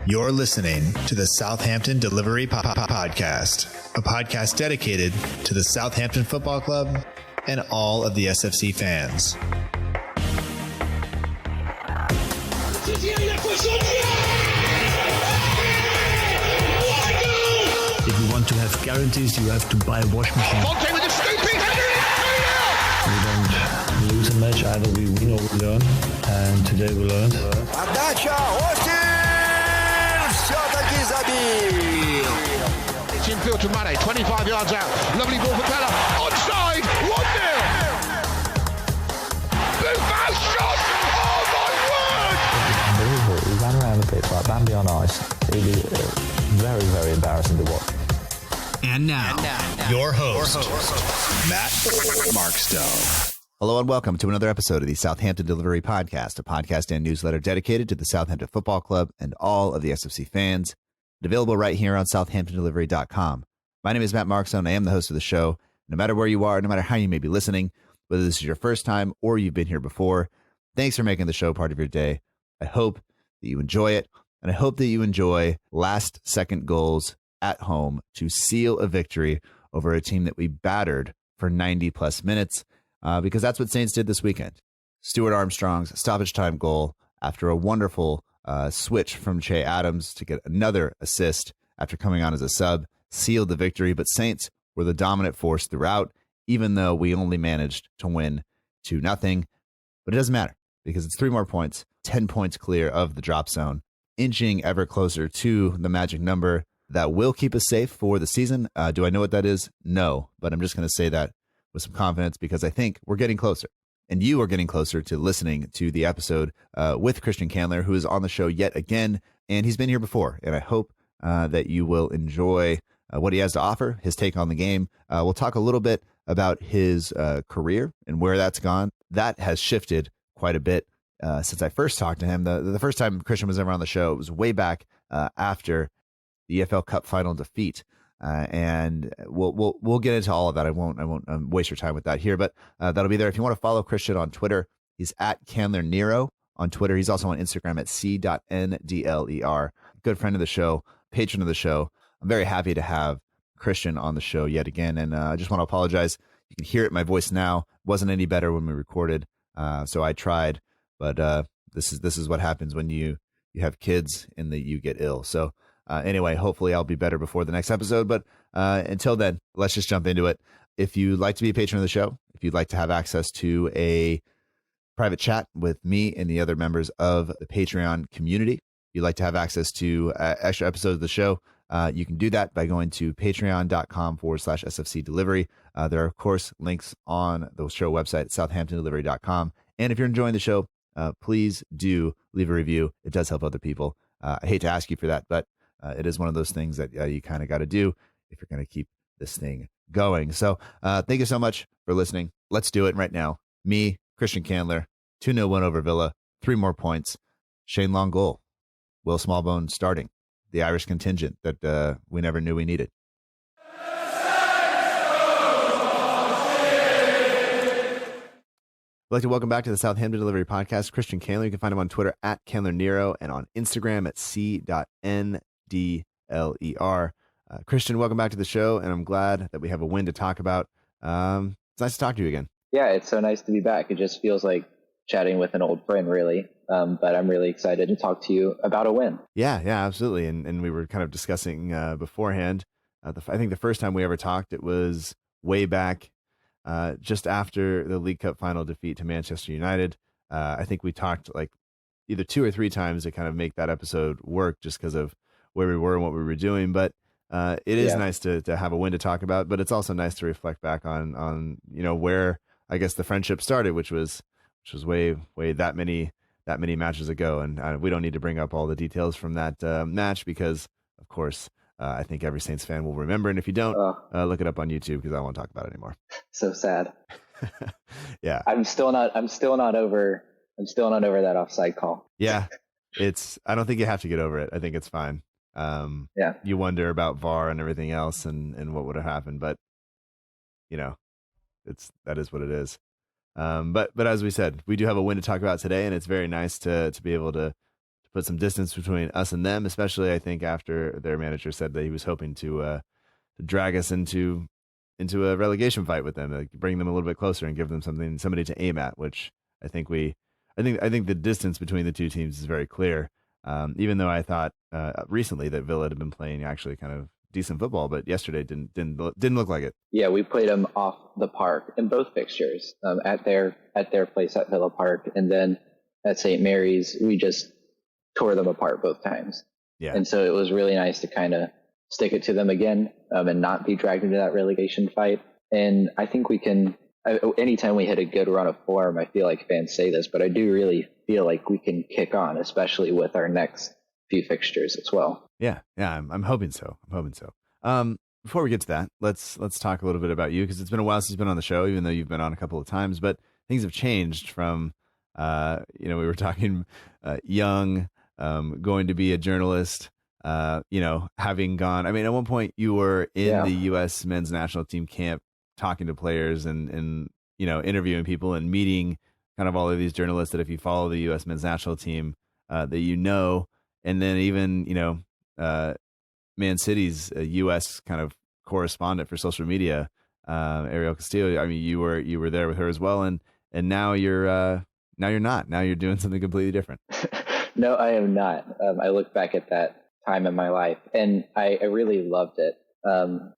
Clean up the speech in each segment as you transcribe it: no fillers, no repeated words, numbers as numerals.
You're listening to the Southampton Delivery Podcast, a podcast dedicated to the Southampton Football Club and all of the SFC fans. If you want to have guarantees, you have to buy a wash machine. Monte with a scooping We don't lose a match, either we win or we learn. And today we learned. Отдача, Остин! Все-таки забил! It's infield to Mane, 25 yards out. Lovely ball for Bella. Onside, 1-0! Buffon shot! Oh my word! Unbelievable. He ran around the pitch like Bambi on ice. It was very, very embarrassing to watch. And now, your host, Matt Markstone. Hello and welcome to another episode of the Southampton Delivery Podcast, a podcast and newsletter dedicated to the Southampton Football Club and all of the SFC fans. Available right here on southamptondelivery.com. My name is Matt Markstone. I am the host of the show. No matter where you are, no matter how you may be listening, whether this is your first time or you've been here before, thanks for making the show part of your day. I hope that you enjoy it, and I hope that you enjoy last-second goals at home to seal a victory over a team that we battered for 90-plus minutes. Because that's what Saints did this weekend. Stuart Armstrong's stoppage time goal after a wonderful switch from Che Adams to get another assist after coming on as a sub sealed the victory. But Saints were the dominant force throughout, even though we only managed to win 2-0. But it doesn't matter because it's 3 more points, 10 points clear of the drop zone, inching ever closer to the magic number that will keep us safe for the season. Do I know what that is? No, but I'm just going to say that with some confidence because I think we're getting closer. And you are getting closer to listening to the episode with Christian Candler, who is on the show yet again. And he's been here before. And I hope that you will enjoy what he has to offer, his take on the game. We'll talk a little bit about his career and where that's gone. That has shifted quite a bit since I first talked to him. The first time Christian was ever on the show, it was way back after the EFL Cup final defeat. And we'll get into all of that. I won't waste your time with that here, but that'll be there. If you want to follow Christian on Twitter, he's at Candler Nero on Twitter. He's also on Instagram at c.ndler. Good friend of the show, patron of the show. I'm very happy to have Christian on the show yet again. And I just want to apologize. You can hear it in my voice now. It wasn't any better when we recorded. So I tried, but this is what happens when you have kids and that you get ill. So anyway, hopefully I'll be better before the next episode. But until then, let's just jump into it. If you'd like to be a patron of the show, if you'd like to have access to a private chat with me and the other members of the Patreon community, if you'd like to have access to extra episodes of the show, you can do that by going to patreon.com/SFC delivery. There are, of course, links on the show website at southamptondelivery.com. And if you're enjoying the show, please do leave a review. It does help other people. I hate to ask you for that, but it is one of those things that you kind of got to do if you're going to keep this thing going. So thank you so much for listening. Let's do it right now. Me, Christian Candler, 2-0 win over Villa, 3 more points. Shane Long goal. Will Smallbone starting. The Irish contingent that we never knew we needed. I'd like to welcome back to the Southampton Delivery Podcast, Christian Candler. You can find him on Twitter at Candler Nero and on Instagram at c.ndler. Christian, welcome back to the show, and I'm glad that we have a win to talk about. It's nice to talk to you again. Yeah, it's so nice to be back. It just feels like chatting with an old friend, really. But I'm really excited to talk to you about a win. Yeah, absolutely. And we were kind of discussing beforehand. I think the first time we ever talked, it was way back just after the League Cup final defeat to Manchester United. I think we talked like either 2 or 3 times to kind of make that episode work just because of where we were and what we were doing. But it is nice to have a win to talk about, but it's also nice to reflect back on where I guess the friendship started, which was way that many matches ago. And we don't need to bring up all the details from that match because, of course, I think every Saints fan will remember. And if you don't, look it up on YouTube because I won't talk about it anymore. So sad. Yeah. I'm still not over that offside call. Yeah. I don't think you have to get over it. I think it's fine. You wonder about VAR and everything else and what would have happened, but that is what it is. But as we said, we do have a win to talk about today, and it's very nice to be able to put some distance between us and them, especially I think after their manager said that he was hoping to drag us into a relegation fight with them, like bring them a little bit closer and give them somebody to aim at, which I think the distance between the two teams is very clear. Even though I thought recently that Villa had been playing actually kind of decent football, but yesterday didn't look like it. Yeah, we played them off the park in both fixtures, at their place at Villa Park, and then at St. Mary's we just tore them apart both times. Yeah, and so it was really nice to kind of stick it to them again, and not be dragged into that relegation fight. And I think we can. Anytime we hit a good run of form, I feel like fans say this, but I do really feel like we can kick on, especially with our next few fixtures as well. Yeah, I'm hoping so. Before we get to that, let's talk a little bit about you, because it's been a while since you've been on the show, even though you've been on a couple of times. But things have changed from, we were talking young, going to be a journalist, having gone. I mean, at one point you were in the U.S. men's national team camp, talking to players and interviewing people and meeting kind of all of these journalists that if you follow the U.S. men's national team, that and then even Man City's U.S. kind of correspondent for social media, Ariel Castillo. I mean, you were there with her as well, and now you're not. Now you're doing something completely different. No, I am not. I look back at that time in my life, and I really loved it.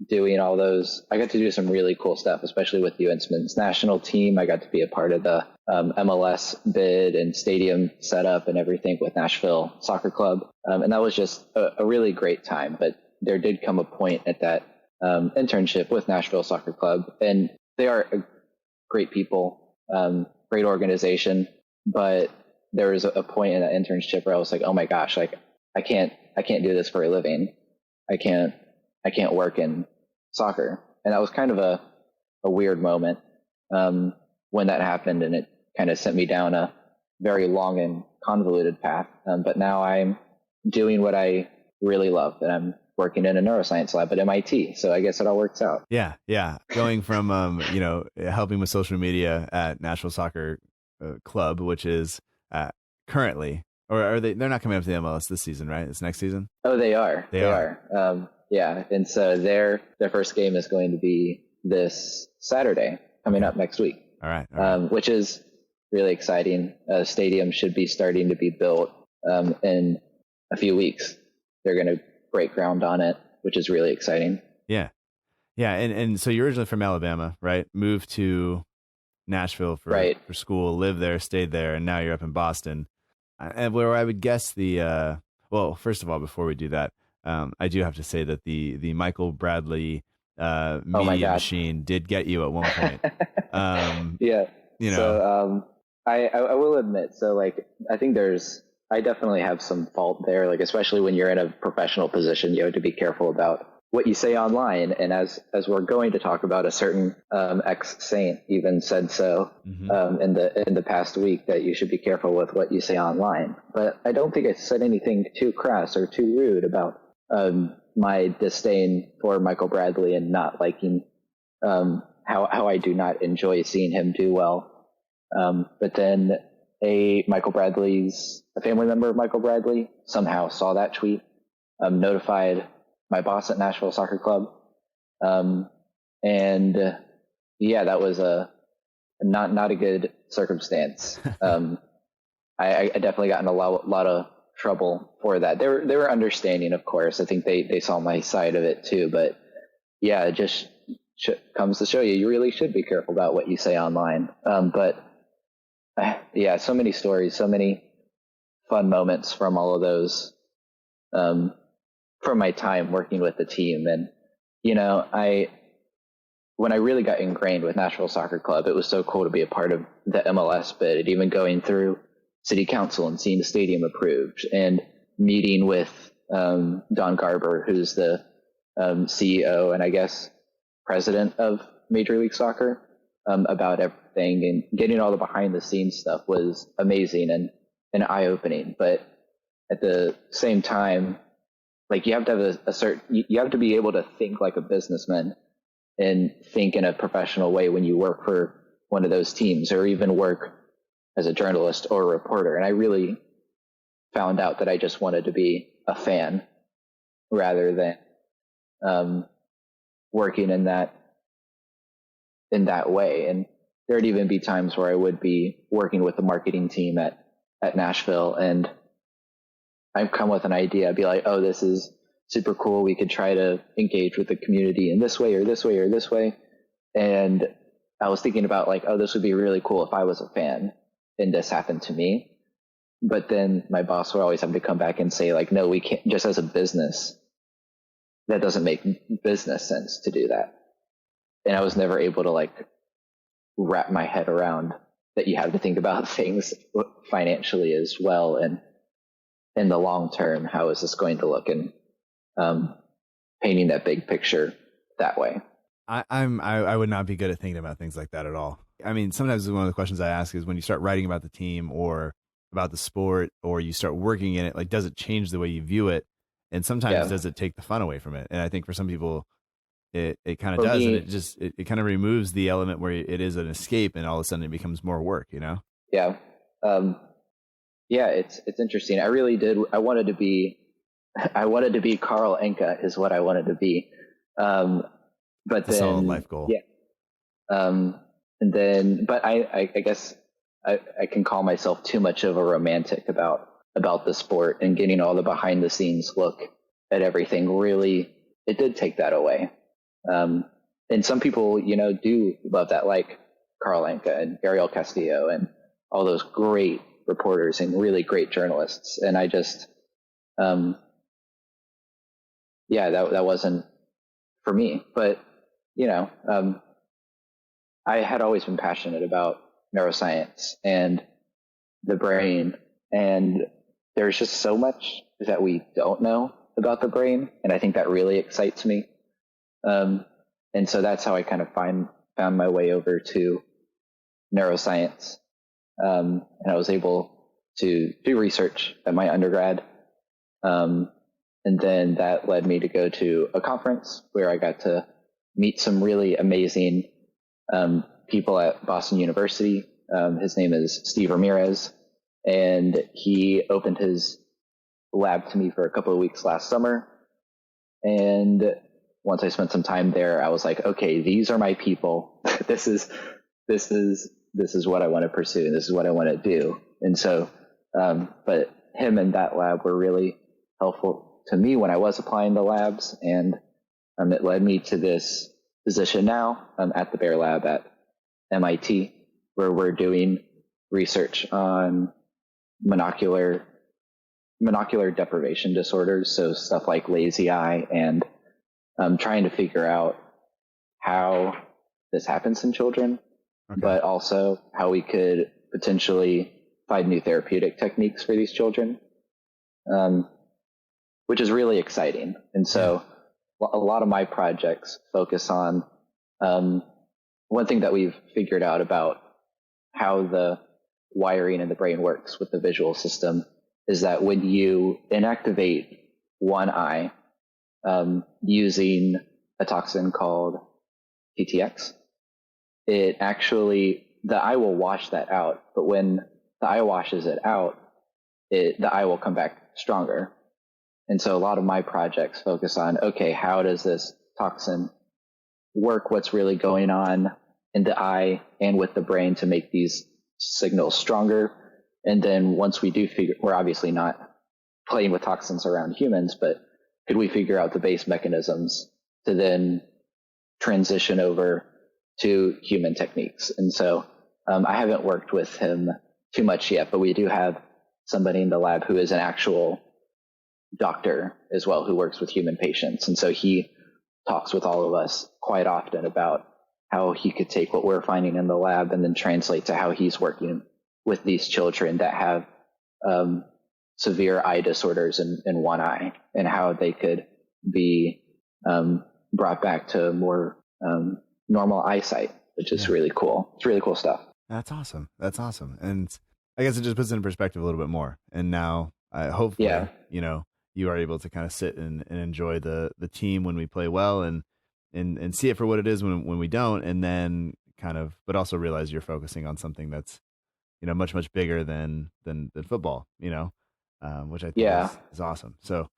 Doing all those, I got to do some really cool stuff, especially with the U.S. men's national team. I got to be a part of the MLS bid and stadium setup and everything with Nashville Soccer Club. And that was just a really great time. But there did come a point at that internship with Nashville Soccer Club, and they are great people, great organization. But there was a point in that internship where I was like, oh my gosh, like I can't do this for a living. I can't work in soccer. And that was kind of a weird moment when that happened, and it kind of sent me down a very long and convoluted path. But now I'm doing what I really love, and I'm working in a neuroscience lab at MIT. So I guess it all works out. Yeah. Going from, helping with social media at Nashville Soccer Club, which is currently, or are they're not coming up to the MLS this season, right? It's next season? Oh, they are. They are. Yeah, and so their first game is going to be this Saturday, coming up next week. All right. Which is really exciting. A stadium should be starting to be built in a few weeks. They're going to break ground on it, which is really exciting. Yeah. And so you're originally from Alabama, right? Moved to Nashville for school, lived there, stayed there, and now you're up in Boston. And where I would guess well, first of all, before we do that, I do have to say that the Michael Bradley media machine did get you at one point. Yeah. So I will admit, so like I think I definitely have some fault there, like especially when you're in a professional position, you have to be careful about what you say online. And as we're going to talk about, a certain ex-saint even said so in the past week, that you should be careful with what you say online. But I don't think I said anything too crass or too rude about my disdain for Michael Bradley and not liking how I do not enjoy seeing him do well. But then a family member of Michael Bradley somehow saw that tweet, notified my boss at Nashville Soccer Club. And that was not a good circumstance. I definitely got in a lot of trouble for that. They were understanding, of course. I think they saw my side of it too, but yeah, it just comes to show you really should be careful about what you say online. But so many stories, so many fun moments from all of those, from my time working with the team. And, when I really got ingrained with Nashville Soccer Club, it was so cool to be a part of the MLS bid, even going through city council and seeing the stadium approved and meeting with Don Garber, who's the CEO and I guess president of Major League Soccer, about everything, and getting all the behind the scenes stuff was amazing and eye-opening. But at the same time, like you have to have you have to be able to think like a businessman and think in a professional way when you work for one of those teams or even work as a journalist or a reporter. And I really found out that I just wanted to be a fan rather than working in that way. And there'd even be times where I would be working with the marketing team at Nashville, and I'd come with an idea. I'd be like, oh, this is super cool. We could try to engage with the community in this way or this way or this way. And I was thinking about like, oh, this would be really cool if I was a fan and this happened to me. But then my boss would always have to come back and say like, no, we can't, just as a business, that doesn't make business sense to do that. And I was never able to like wrap my head around that you have to think about things financially as well. And in the long term, how is this going to look? And painting that big picture that way. I would not be good at thinking about things like that at all. I mean, sometimes one of the questions I ask is when you start writing about the team or about the sport, or you start working in it, like, does it change the way you view it? And sometimes does it take the fun away from it? And I think for some people it kind of does. And it kind of removes the element where it is an escape and all of a sudden it becomes more work, you know? Yeah. It's interesting. I really did. I wanted to be Carl Enka is what I wanted to be. But it's a solid life goal. Yeah. But I guess I can call myself too much of a romantic about the sport, and getting all the behind the scenes look at everything. Really, it did take that away. And some people, do love that, like Carl Enka and Ariel Castillo and all those great reporters and really great journalists. And I just, that wasn't for me. But, I had always been passionate about neuroscience and the brain, and there's just so much that we don't know about the brain, and I think that really excites me. And so that's how I kind of found my way over to neuroscience. And I was able to do research at my undergrad. And then that led me to go to a conference where I got to meet some really amazing people at Boston University. His name is Steve Ramirez, and he opened his lab to me for a couple of weeks last summer. And once I spent some time there, I was like, okay, these are my people. This is what I want to pursue, and this is what I want to do. And so, but him and that lab were really helpful to me when I was applying to labs, and it led me to this position now at the Bear Lab at MIT, where we're doing research on monocular deprivation disorders, so stuff like lazy eye, and trying to figure out how this happens in children, but also how we could potentially find new therapeutic techniques for these children, which is really exciting. And so a lot of my projects focus on one thing that we've figured out about how the wiring in the brain works with the visual system is that when you inactivate one eye using a toxin called TTX, the eye will wash that out. But when the eye washes it out, the eye will come back stronger. And so a lot of my projects focus on, okay, how does this toxin work? What's really going on in the eye and with the brain to make these signals stronger? And then once we do we're obviously not playing with toxins around humans, but could we figure out the base mechanisms to then transition over to human techniques? And so I haven't worked with him too much yet, but we do have somebody in the lab who is an actual doctor as well, who works with human patients. And so he talks with all of us quite often about how he could take what we're finding in the lab and then translate to how he's working with these children that have severe eye disorders in one eye, and how they could be brought back to more normal eyesight, which is really cool. It's really cool stuff. That's awesome. And I guess it just puts it in perspective a little bit more. And now hopefully, you are able to kind of sit and enjoy the team when we play well, and see it for what it is when we don't, and then but also realize you're focusing on something that's, much, much bigger than football, which I think Yeah. is awesome. So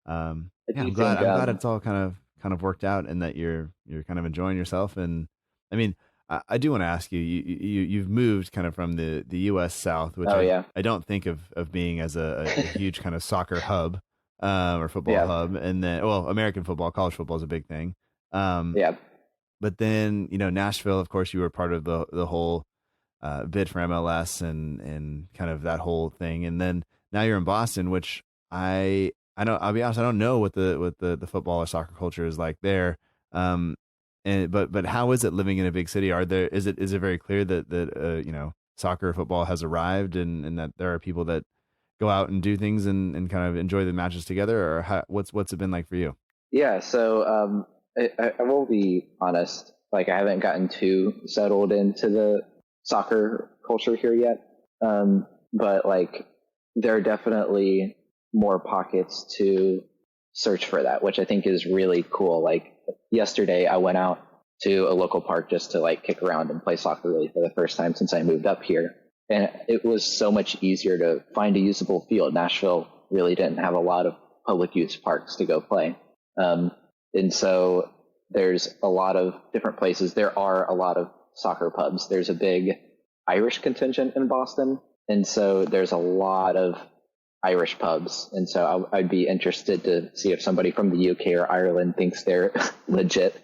I yeah, do I'm glad think, it's all kind of worked out, and that you're kind of enjoying yourself. And I mean, I do want to ask you, you've moved kind of from the U.S. South, which oh yeah, I don't think of being as a huge kind of soccer hub, or football yeah, hub. And then, well, American football, college football is a big thing. yeah, But then, Nashville, of course, you were part of the whole bid for MLS and kind of that whole thing. And then now you're in Boston, which I'll be honest, I don't know what the football or soccer culture is like there. But how is it living in a big city? Is it very clear that soccer or football has arrived, and that there are people that go out and do things and kind of enjoy the matches together? Or what's it been like for you? yeah. So I will be honest. Like, I haven't gotten too settled into the soccer culture here yet. But like, there are definitely more pockets to search for that, which I think is really cool. Like, yesterday I went out to a local park just to like kick around and play soccer really for the first time since I moved up here. And it was so much easier to find a usable field. Nashville really didn't have a lot of public use parks to go play. And so there's a lot of different places. There are a lot of soccer pubs. There's a big Irish contingent in Boston. And so there's a lot of Irish pubs. And so I'd be interested to see if somebody from the UK or Ireland thinks they're legit.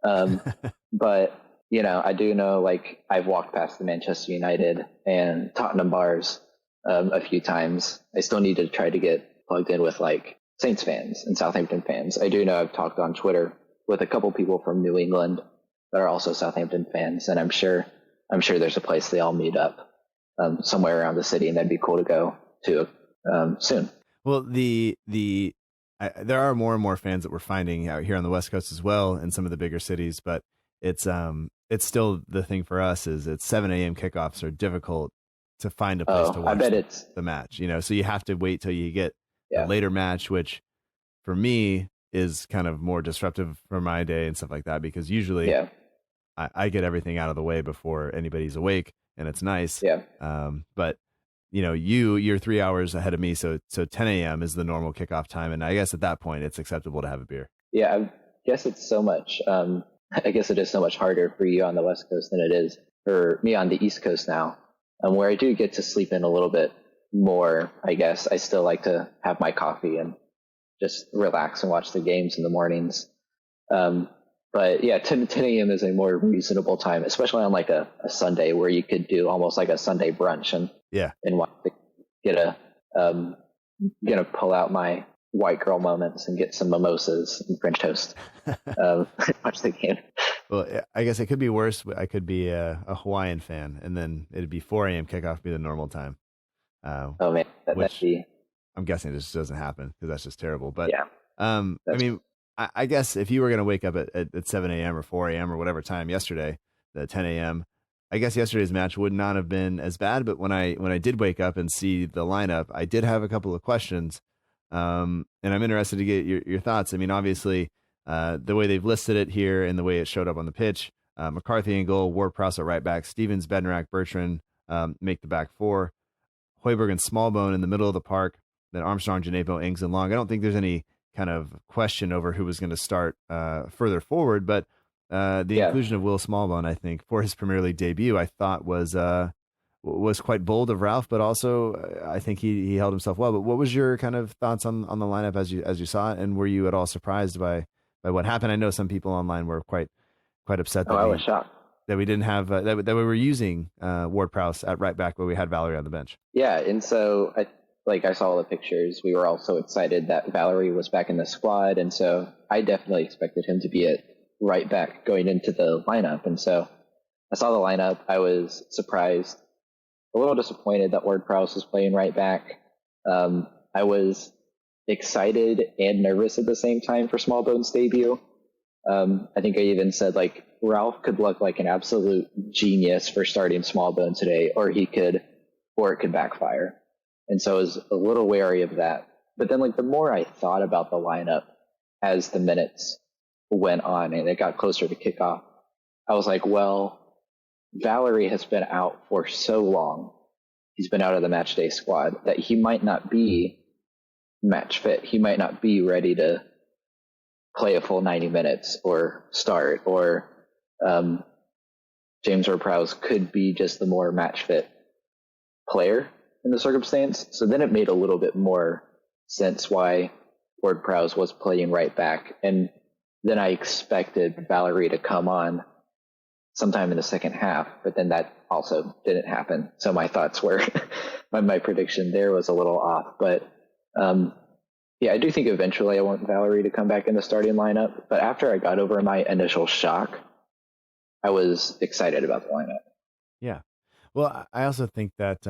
But, I do know, like, I've walked past the Manchester United and Tottenham bars a few times. I still need to try to get plugged in with like Saints fans and Southampton fans. I do know I've talked on Twitter with a couple people from New England that are also Southampton fans. And I'm sure there's a place they all meet up somewhere around the city, and that'd be cool to go to soon. Well, there are more and more fans that we're finding out here on the West Coast as well, in some of the bigger cities. But it's still, the thing for us is it's 7 a.m. kickoffs are difficult to find a place to watch. I bet it's the match. So you have to wait till you get yeah. a later match, which for me is kind of more disruptive for my day and stuff like that, because usually I get everything out of the way before anybody's awake, and it's nice. Yeah. But you're 3 hours ahead of me, so 10 a.m. is the normal kickoff time, and I guess at that point it's acceptable to have a beer. Yeah, I guess it's so much. I guess it is so much harder for you on the West Coast than it is for me on the East Coast now, where I do get to sleep in a little bit more. I guess I still like to have my coffee and just relax and watch the games in the mornings. But yeah, 10 a.m. is a more reasonable time, especially on like a Sunday, where you could do almost like a Sunday brunch and gonna pull out my white girl moments and get some mimosas and French toast. Watch the game. Well, I guess it could be worse. I could be a Hawaiian fan, and then it'd be 4 a.m. kickoff be the normal time. Oh man, that'd be. I'm guessing it just doesn't happen because that's just terrible. But yeah, I mean, I guess if you were going to wake up at 7 a.m. or 4 a.m. or whatever time yesterday, the 10 a.m., I guess yesterday's match would not have been as bad. But when I did wake up and see the lineup, I did have a couple of questions, and I'm interested to get your thoughts. I mean, obviously, the way they've listed it here and the way it showed up on the pitch, McCarthy in goal, Ward-Prowse at right back, Stevens, Bednarak, Bertrand make the back four, Hoiberg and Smallbone in the middle of the park, then Armstrong, Janepo, Ings, and Long. I don't think there's any kind of question over who was going to start further forward, but the inclusion of Will Smallbone, I think, for his Premier League debut, I thought was quite bold of Ralph, but also I think he held himself well. But what was your kind of thoughts on the lineup as you saw it, and were you at all surprised by what happened? I know some people online were quite upset that I was shocked that we didn't have that we were using Ward-Prowse at right back, but we had Valerie on the bench. Yeah, and so I saw all the pictures. We were all so excited that Valerie was back in the squad, and so I definitely expected him to be at right back going into the lineup. And so I saw the lineup. I was surprised, a little disappointed that Ward-Prowse was playing right back. I was excited and nervous at the same time for Smallbone's debut. I think I even said, like, Ralph could look like an absolute genius for starting Smallbone today, or it could backfire. And so I was a little wary of that. But then, like, the more I thought about the lineup as the minutes went on and it got closer to kickoff, I was like, well, Valerie has been out for so long. he's been out of the match day squad, that he might not be match fit. He might not be ready to play a full 90 minutes or start, or James Ward-Prowse could be just the more match fit player in the circumstance. So then it made a little bit more sense why Ward-Prowse was playing right back. And then I expected Valerie to come on sometime in the second half, but then that also didn't happen. So my thoughts were, my prediction there was a little off. But yeah, I do think eventually I want Valerie to come back in the starting lineup. But after I got over my initial shock, I was excited about the lineup. Yeah. Well, I also think that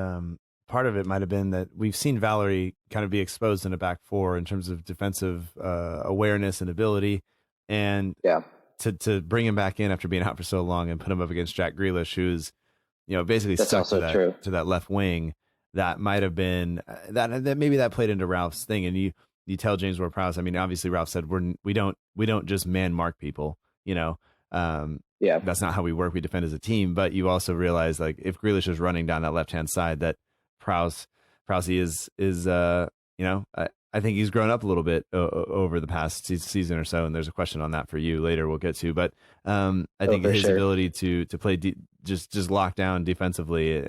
part of it might have been that we've seen Valerie kind of be exposed in a back four in terms of defensive awareness and ability. And yeah, to bring him back in after being out for so long and put him up against Jack Grealish, who's, basically That's stuck to that left wing, that might have been that maybe that played into Ralph's thing. And you tell James Ward-Prowse, I mean, obviously Ralph said we don't just man mark people, yeah, that's not how we work. We defend as a team. But you also realize, like, if Grealish is running down that left hand side, that Prowse is I think he's grown up a little bit over the past season or so. And there's a question on that for you later we'll get to. But I think his ability to play just lock down defensively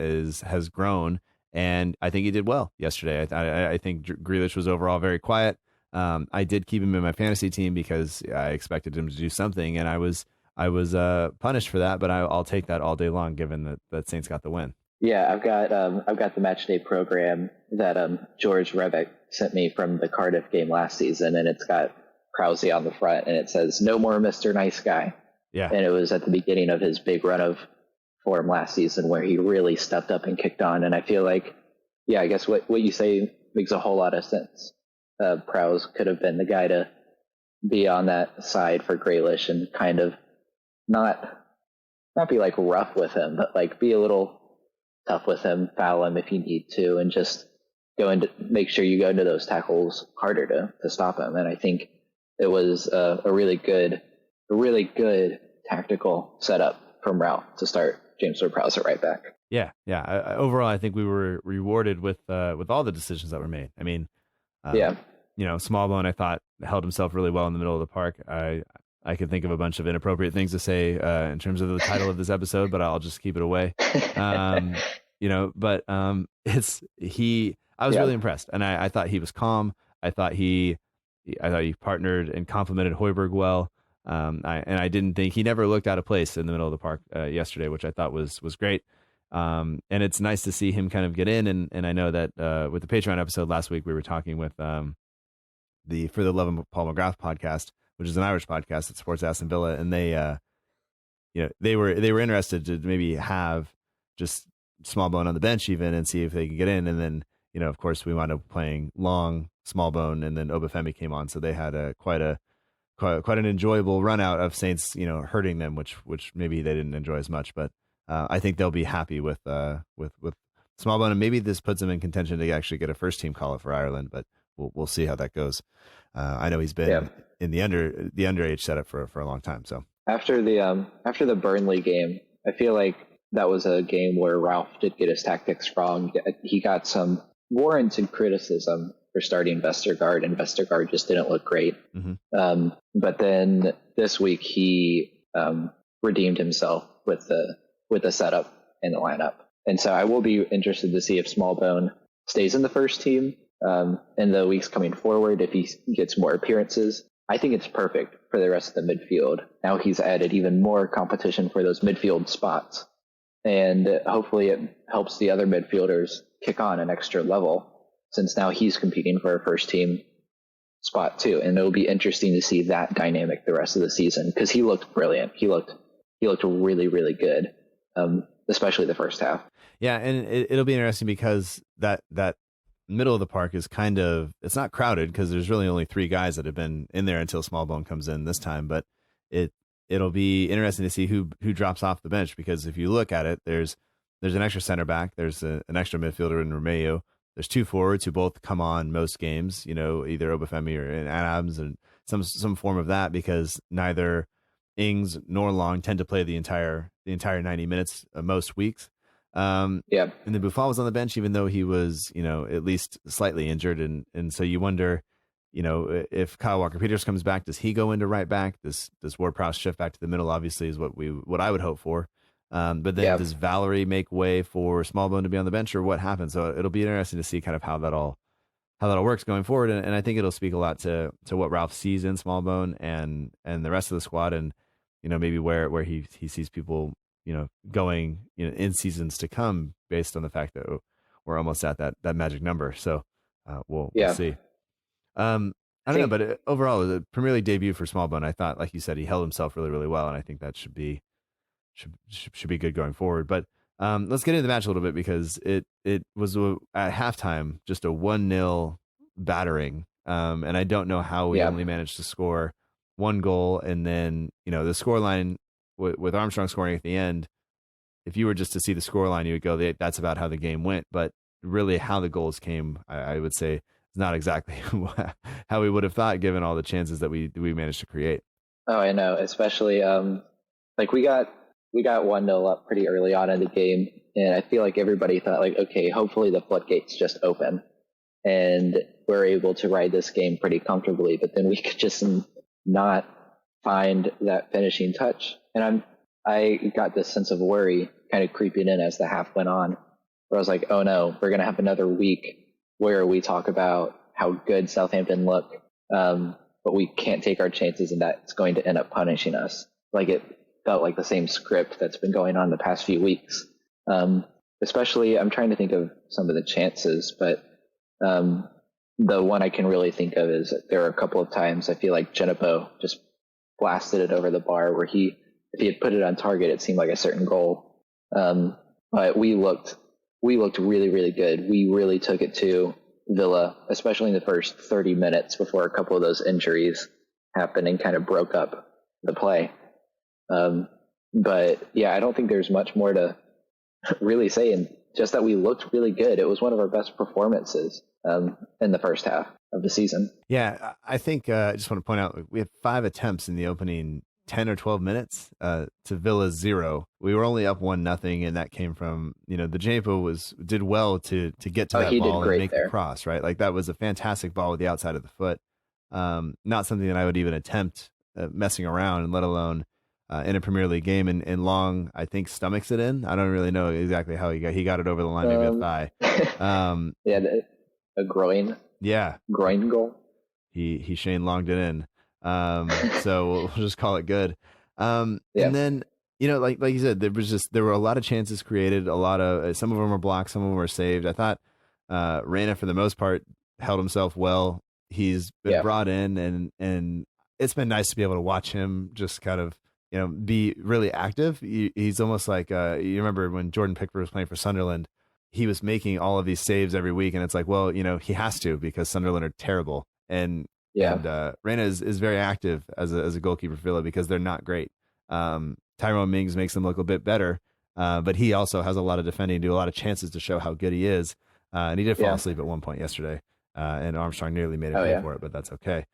has grown. And I think he did well yesterday. I think Grealish was overall very quiet. I did keep him in my fantasy team because I expected him to do something, and I was punished for that. But I'll take that all day long, given that Saints got the win. Yeah, I've got the match day program that George Revick sent me from the Cardiff game last season, and it's got Prowse on the front, and it says "No more Mr. Nice Guy." Yeah, and it was at the beginning of his big run of form last season where he really stepped up and kicked on. And I feel like, yeah, I guess what you say makes a whole lot of sense. Prowse could have been the guy to be on that side for Grealish and kind of not be like rough with him, but like be a little tough with him, foul him if you need to, and just make sure you go into those tackles harder to stop him. And I think it was a really good tactical setup from Ralph to start James Ward-Prowse at right back. Yeah. Overall, I think we were rewarded with all the decisions that were made. I mean, Smallbone, I thought, held himself really well in the middle of the park. I could think of a bunch of inappropriate things to say in terms of the title of this episode, but I'll just keep it away. I was really impressed, and I thought he was calm. I thought he partnered and complemented Højbjerg well. I didn't think he never looked out of place in the middle of the park yesterday, which I thought was great. And it's nice to see him kind of get in. And I know that with the Patreon episode last week, we were talking with the For the Love of Paul McGrath podcast, which is an Irish podcast that supports Aston Villa, and they were interested to maybe have just Smallbone on the bench even and see if they could get in. And then of course we wound up playing Long, Smallbone, and then Obafemi came on, so they had quite an enjoyable run out of Saints, hurting them, which maybe they didn't enjoy as much. But I think they'll be happy with Smallbone, and maybe this puts them in contention to actually get a first team call up for Ireland. But we'll see how that goes. I know he's been in the underage setup for a long time. So after the Burnley game, I feel like that was a game where Ralph did get his tactics wrong. He got some warranted criticism for starting Vestergaard, and Vestergaard just didn't look great. Mm-hmm. But then this week he redeemed himself with the setup in the lineup, and so I will be interested to see if Smallbone stays in the first team in the weeks coming forward, if he gets more appearances. I think it's perfect for the rest of the midfield. Now he's added even more competition for those midfield spots, and hopefully it helps the other midfielders kick on an extra level, since now he's competing for a first team spot too. And it'll be interesting to see that dynamic the rest of the season, because he looked brilliant. He looked really, really good, especially the first half. Yeah, and it'll be interesting because that middle of the park is it's not crowded because there's really only three guys that have been in there until Smallbone comes in this time. But it'll be interesting to see who drops off the bench, because if you look at it, there's an extra center back, there's an extra midfielder in Romeo, there's two forwards who both come on most games, either Obafemi or Adams, and some form of that, because neither Ings nor Long tend to play the entire 90 minutes most weeks. And then Buffon was on the bench, even though he was, at least slightly injured. And so you wonder, if Kyle Walker-Peters comes back, does he go into right back? Does Ward-Prowse shift back to the middle? Obviously is what I would hope for. But then does Valerie make way for Smallbone to be on the bench, or what happens? So it'll be interesting to see kind of how that all works going forward. And I think it'll speak a lot to what Ralph sees in Smallbone and the rest of the squad, and maybe where he sees people going in seasons to come, based on the fact that we're almost at that magic number. So we'll see. I don't know, but overall, the Premier League debut for Smallbone, I thought, like you said, he held himself really, really well, and I think that should be good going forward. But let's get into the match a little bit, because it was at halftime just a 1-0 battering, and I don't know how we only managed to score one goal, and then the scoreline with Armstrong scoring at the end. If you were just to see the scoreline, you would go, that's about how the game went. But really, how the goals came, I would say, is not exactly how we would have thought, given all the chances that we managed to create. Oh, I know, especially like we got 1-0 up pretty early on in the game, and I feel like everybody thought, like, okay, hopefully the floodgates just open and we're able to ride this game pretty comfortably. But then we could just not find that finishing touch, and I got this sense of worry kind of creeping in as the half went on, where I was like, oh no, we're gonna have another week where we talk about how good Southampton look, but we can't take our chances, and that's going to end up punishing us. Like, it felt like the same script that's been going on the past few weeks. Especially, I'm trying to think of some of the chances, but the one I can really think of is that there are a couple of times I feel like Genepo just blasted it over the bar, where if he had put it on target, it seemed like a certain goal. But we looked really, really good. We really took it to Villa, especially in the first 30 minutes before a couple of those injuries happened and kind of broke up the play. But yeah, I don't think there's much more to really say, and just that we looked really good. It was one of our best performances in the first half of the season. Yeah, I think I just want to point out, we had 5 attempts in the opening 10 or 12 minutes to Villa's 0. We were only up 1-0, and that came from, the Djenepo did well to get to that ball and make the cross, right? Like, that was a fantastic ball with the outside of the foot. Not something that I would even attempt messing around, and let alone in a Premier League game. And Long, I think, stomachs it in. I don't really know exactly how he got it over the line, maybe a thigh. A groin. Yeah. Groin goal. He Shane Longed it in. So we'll just call it good. And then, like you said, there were a lot of chances created, some of them were blocked, some of them were saved. I thought Reyna, for the most part, held himself well. He's been brought in, and it's been nice to be able to watch him just kind of, be really active. He's almost like, you remember when Jordan Pickford was playing for Sunderland, he was making all of these saves every week, and it's like, well, he has to, because Sunderland are terrible. And Reyna is very active as a goalkeeper for Villa, because they're not great. Tyrone Mings makes them look a bit better, but he also has a lot of defending, do a lot of chances to show how good he is. And he did fall asleep at one point yesterday, and Armstrong nearly made it pay for it, but that's okay.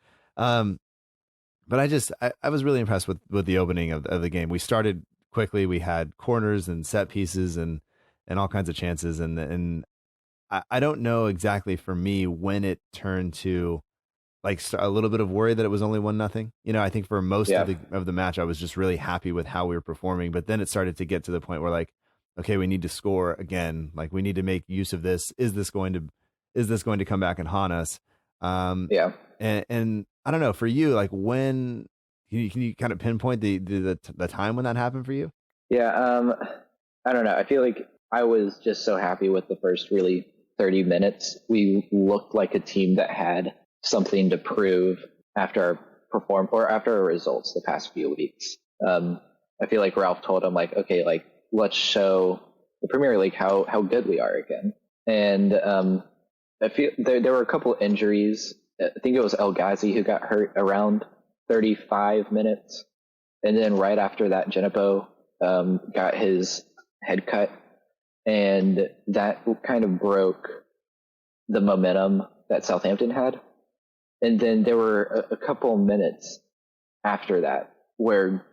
But I was really impressed with the opening of the game. We started quickly. We had corners and set pieces and all kinds of chances, and I don't know exactly for me when it turned to like a little bit of worry that it was only 1-0. I think for most of the match, I was just really happy with how we were performing. But then it started to get to the point where, like, okay, we need to score again. Like, we need to make use of this. Is this going to come back and haunt us? And I don't know, for you, like, when can you kind of pinpoint the time when that happened for you? I don't know. I feel like I was just so happy with the first really 30 minutes. We looked like a team that had something to prove after our results the past few weeks. I feel like Ralph told him, like, okay, like, let's show the Premier League how good we are again. And I feel there were a couple of injuries. I think it was El Ghazi who got hurt around 35 minutes, and then right after that, Djenepo got his head cut, and that kind of broke the momentum that Southampton had. And then there were a couple minutes after that where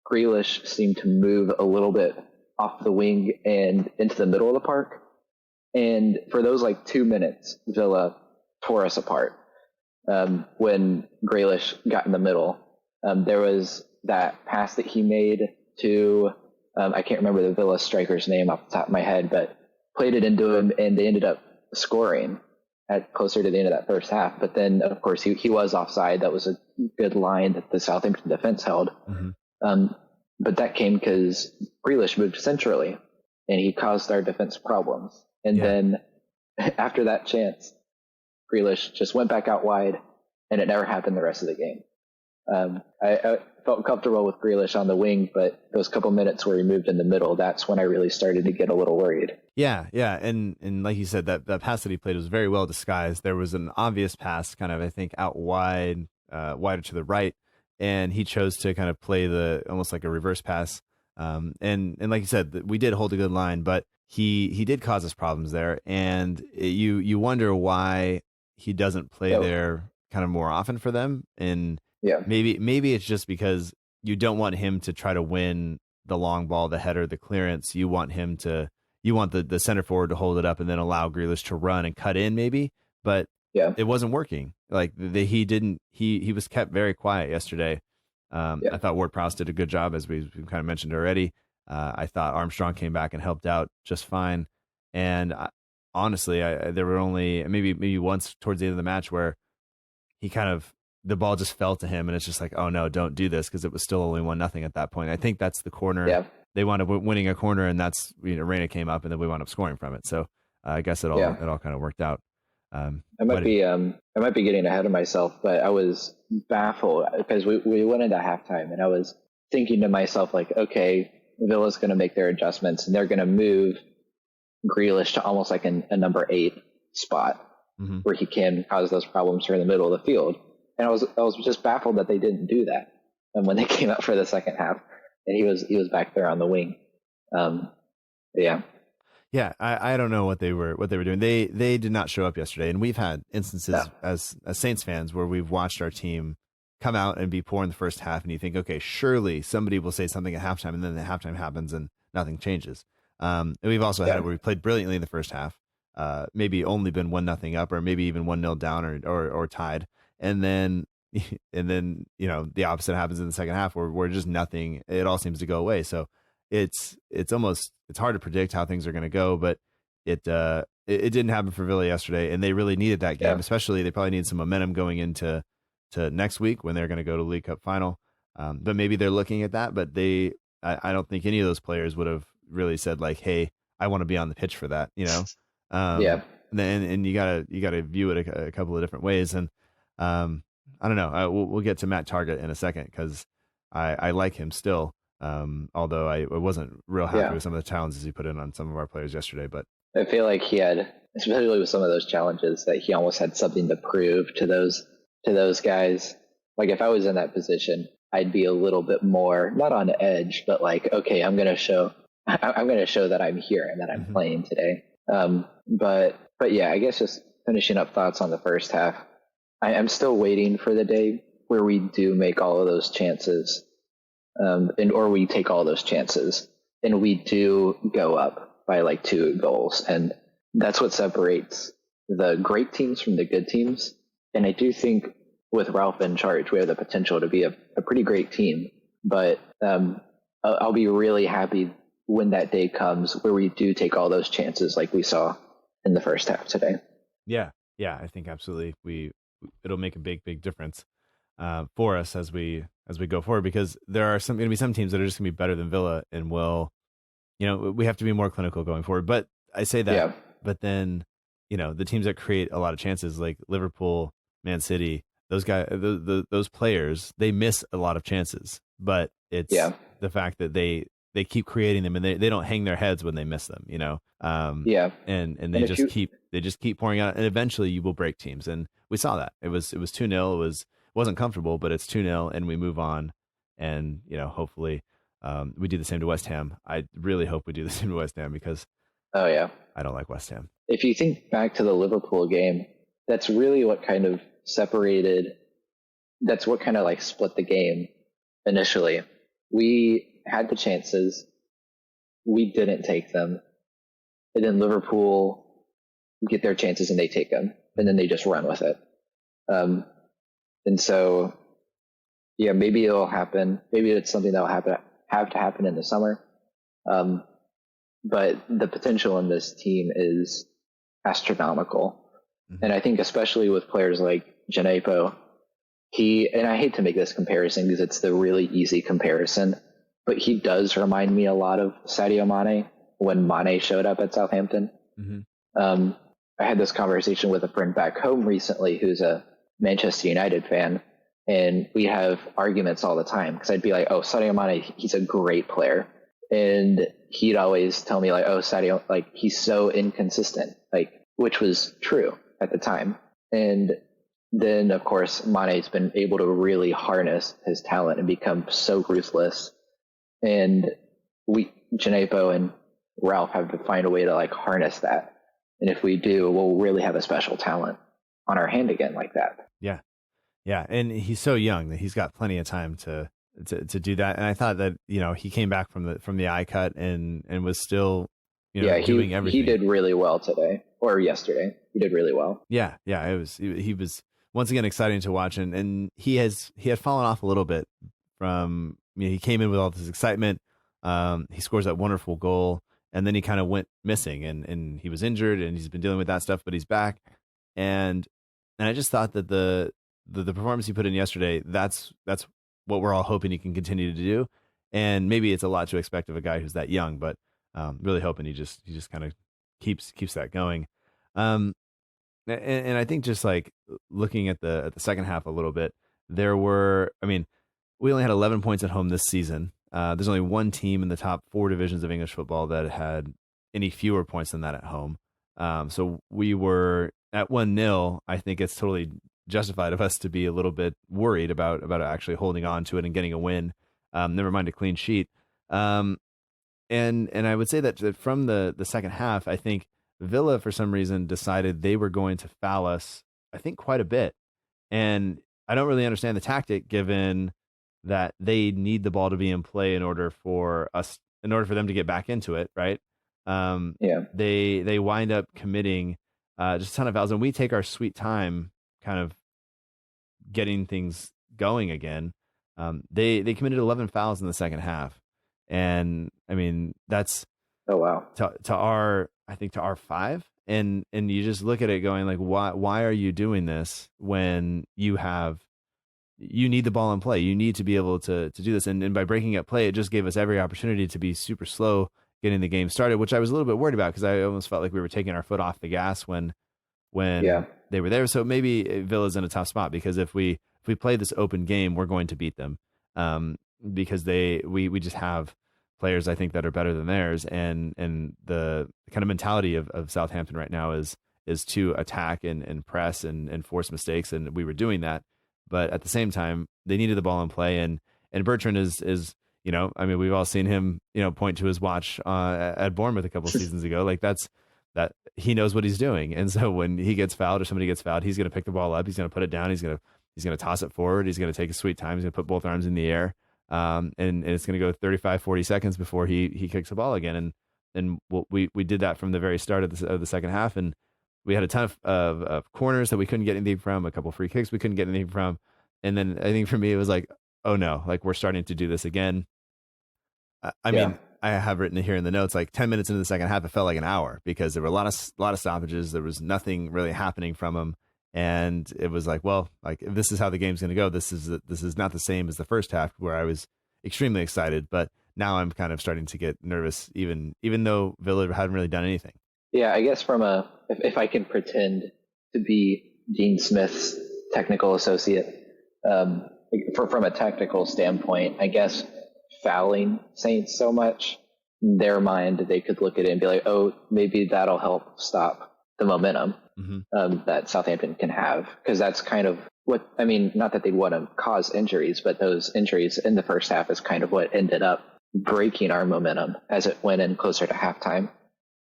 Grealish seemed to move a little bit off the wing and into the middle of the park. And for those like 2 minutes, Villa tore us apart. When Grealish got in the middle, there was that pass that he made to, I can't remember the Villa striker's name off the top of my head, but played it into him, and they ended up scoring at closer to the end of that first half. But then, of course, he was offside. That was a good line that the Southampton defense held. Mm-hmm. But that came because Grealish moved centrally, and he caused our defense problems. And then after that chance, Grealish just went back out wide, and it never happened the rest of the game. I felt comfortable with Grealish on the wing, but those couple minutes where he moved in the middle, that's when I really started to get a little worried. Yeah. And like you said, that pass that he played was very well disguised. There was an obvious pass kind of, I think, out wide, wider to the right, and he chose to kind of play almost like a reverse pass. And like you said, we did hold a good line, but he did cause us problems there, and you wonder why he doesn't play there kind of more often for them. And maybe it's just because you don't want him to try to win the long ball, the header, the clearance. You want the center forward to hold it up and then allow Grealish to run and cut in maybe, but it wasn't working. Like he was kept very quiet yesterday. I thought Ward-Prowse did a good job, as we've kind of mentioned already. I thought Armstrong came back and helped out just fine. And honestly, there were only maybe once towards the end of the match where he the ball just fell to him, and it's just like, oh no, don't do this, because it was still only 1-0 at that point. I think that's the corner. Yeah. They wound up winning a corner, and that's, Reina came up, and then we wound up scoring from it. So I guess it all kind of worked out. I might be getting ahead of myself, but I was baffled because we went into halftime, and I was thinking to myself, like, okay, Villa's going to make their adjustments, and they're going to move Grealish to almost like a number 8 spot, mm-hmm. where he can cause those problems here in the middle of the field. And I was just baffled that they didn't do that. And when they came out for the second half, and he was back there on the wing. Yeah, I don't know what they were doing. They did not show up yesterday, and we've had instances as Saints fans where we've watched our team come out and be poor in the first half, and you think, okay, surely somebody will say something at halftime, and then the halftime happens and nothing changes. And we've also had it where we played brilliantly in the first half, maybe only been 1-0 up, or maybe even 1-0 down, or tied, and then the opposite happens in the second half where we're just nothing. It all seems to go away. So it's hard to predict how things are going to go, but it didn't happen for Villa yesterday, and they really needed that game. Especially they probably need some momentum going into next week when they're going to go to League Cup final. But maybe they're looking at that, but I don't think any of those players would have really said like, hey, I want to be on the pitch for that, and you gotta view it a couple of different ways. And I don't know. We'll get to Matt Targett in a second, because I like him still. Although I wasn't real happy with some of the challenges he put in on some of our players yesterday. But I feel like he had, especially with some of those challenges, that he almost had something to prove to those guys. Like if I was in that position, I'd be a little bit more, not on edge, but like, okay, I'm going to show that I'm here and that I'm mm-hmm. playing today. But yeah, I guess just finishing up thoughts on the first half. I'm still waiting for the day where we do make all of those chances, or we take all those chances, and we do go up by like 2 goals. And that's what separates the great teams from the good teams. And I do think with Ralph in charge, we have the potential to be a pretty great team. But I'll be really happy when that day comes where we do take all those chances like we saw in the first half today. Yeah, I think absolutely. It'll make a big difference for us as we go forward, because there are going to be some teams that are just going to be better than Villa, and we have to be more clinical going forward. But I say that, but then the teams that create a lot of chances, like Liverpool, Man City, those guys, those players, they miss a lot of chances, but it's the fact that they keep creating them, and they don't hang their heads when they miss them, and they just keep pouring out, and eventually you will break teams. And we saw that it was 2-0. It wasn't comfortable, but it's 2-0, and we move on. And hopefully we do the same to West Ham. I really hope we do the same to West Ham, because I don't like West Ham. If you think back to the Liverpool game, that's really what kind of that's what kind of like split the game initially. We had the chances. we didn't take them. And then Liverpool get their chances and they take them, and then they just run with it. And so, yeah, maybe it'll happen. Maybe it's something that'll have to happen in the summer. But the potential in this team is astronomical. And I think especially with players like Djenepo, and I hate to make this comparison because it's the really easy comparison, but he does remind me a lot of Sadio Mane when Mane showed up at Southampton. I had this conversation with a friend back home recently who's a Manchester United fan, and we have arguments all the time because I'd be like, oh, Sadio Mane, he's a great player. And he'd always tell me like, oh, Sadio, like he's so inconsistent, like, which was true at the time. And then of course, Mane's been able to really harness his talent and become so ruthless. And Djenepo and Ralph have to find a way to like harness that. And if we do, we'll really have a special talent on our hand again like that. Yeah. Yeah. And he's so young that he's got plenty of time to do that. And I thought that, he came back from the eye cut and was still, doing everything. He did really well today or yesterday. He did really well. Yeah. Yeah. He was once again exciting to watch. And he had fallen off a little bit from, he came in with all this excitement. He scores that wonderful goal. And then he kind of went missing and he was injured and he's been dealing with that stuff, but he's back. And I just thought that the performance he put in yesterday, that's what we're all hoping he can continue to do. And maybe it's a lot to expect of a guy who's that young, but really hoping he just kind of keeps that going. And I think just like looking at the second half a little bit, we only had 11 points at home this season. There's only one team in the top 4 divisions of English football that had any fewer points than that at home. So we were at 1-0. I think it's totally justified of us to be a little bit worried about actually holding on to it and getting a win. Never mind a clean sheet. And I would say that from the second half, I think Villa for some reason decided they were going to foul us, I think quite a bit. And I don't really understand the tactic given that they need the ball to be in play in order for them to get back into it. Right. They wind up committing just a ton of fouls, and we take our sweet time kind of getting things going again. They committed 11 fouls in the second half. And I mean, that's, oh, wow. To our 5. And you just look at it going like, why are you doing this when you need the ball in play? You need to be able to do this. And by breaking up play, it just gave us every opportunity to be super slow getting the game started, which I was a little bit worried about because I almost felt like we were taking our foot off the gas when they were there. So maybe Villa's in a tough spot because if we play this open game, we're going to beat them because we just have players, I think, that are better than theirs. And the kind of mentality of Southampton right now is to attack and press and force mistakes. And we were doing that. But at the same time, they needed the ball in play. And Bertrand is we've all seen him, point to his watch at Bournemouth a couple seasons ago. Like that he knows what he's doing. And so when he gets fouled or somebody gets fouled, he's going to pick the ball up. He's going to put it down. He's going to toss it forward. He's going to take a sweet time. He's going to put both arms in the air. And it's going to go 35, 40 seconds before he kicks the ball again. And we did that from the very start of the second half. And we had a ton of corners that we couldn't get anything from, a couple free kicks we couldn't get anything from. And then I think for me, it was like, oh no, like we're starting to do this again. I mean, I have written here in the notes, like 10 minutes into the second half, it felt like an hour because there were a lot of stoppages. There was nothing really happening from them. And it was like, well, like if this is how the game's going to go, this is not the same as the first half where I was extremely excited, but now I'm kind of starting to get nervous, even though Villa hadn't really done anything. Yeah, I guess if I can pretend to be Dean Smith's technical associate, from a technical standpoint, I guess fouling Saints so much, in their mind, they could look at it and be like, oh, maybe that'll help stop the momentum that Southampton can have. Because that's kind of not that they want to cause injuries, but those injuries in the first half is kind of what ended up breaking our momentum as it went in closer to halftime.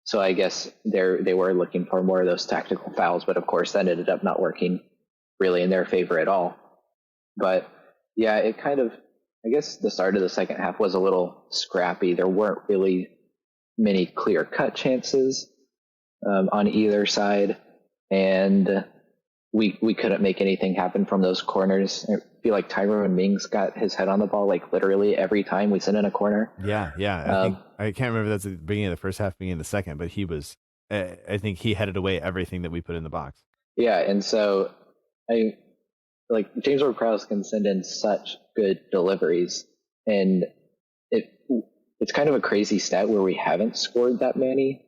So I guess they were looking for more of those tactical fouls, but of course that ended up not working really in their favor at all. But yeah, it kind of, I guess the start of the second half was a little scrappy. There weren't really many clear-cut chances on either side, and we couldn't make anything happen from those corners. I feel like Tyrone Mings got his head on the ball like literally every time we sent in a corner. Yeah. I can't remember if that's at the beginning of the first half, beginning of the second, but he was. I think he headed away everything that we put in the box. Yeah, and so James Ward-Prowse can send in such good deliveries, and it's kind of a crazy stat where we haven't scored that many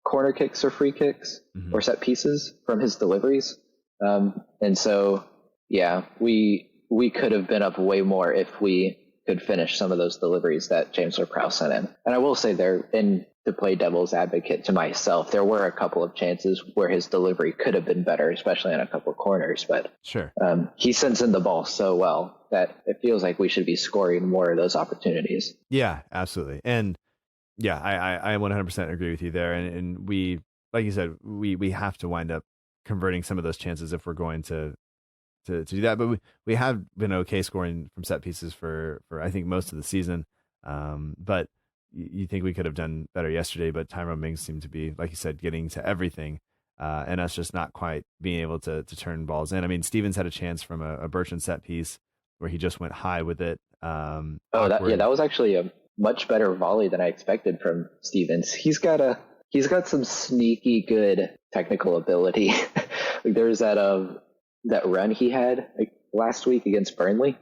corner kicks or free kicks or set pieces from his deliveries. And so, yeah, we could have been up way more if we could finish some of those deliveries that James Ward-Prowse sent in. And I will say there, and to play devil's advocate to myself, there were a couple of chances where his delivery could have been better, especially on a couple of corners. But sure, he sends in the ball so well that it feels like we should be scoring more of those opportunities. Yeah, absolutely. And yeah, I 100% agree with you there. And we, like you said, we have to wind up converting some of those chances if we're going to do that. But we have been okay scoring from set pieces for I think most of the season. But you think we could have done better yesterday, but Tyrone Mings seemed to be, like you said, getting to everything, and us just not quite being able to turn balls in. I mean, Stevens had a chance from a Bertrand set piece where he just went high with it. That was actually a much better volley than I expected from Stevens. He's got some sneaky good technical ability. There's that run he had last week against Burnley.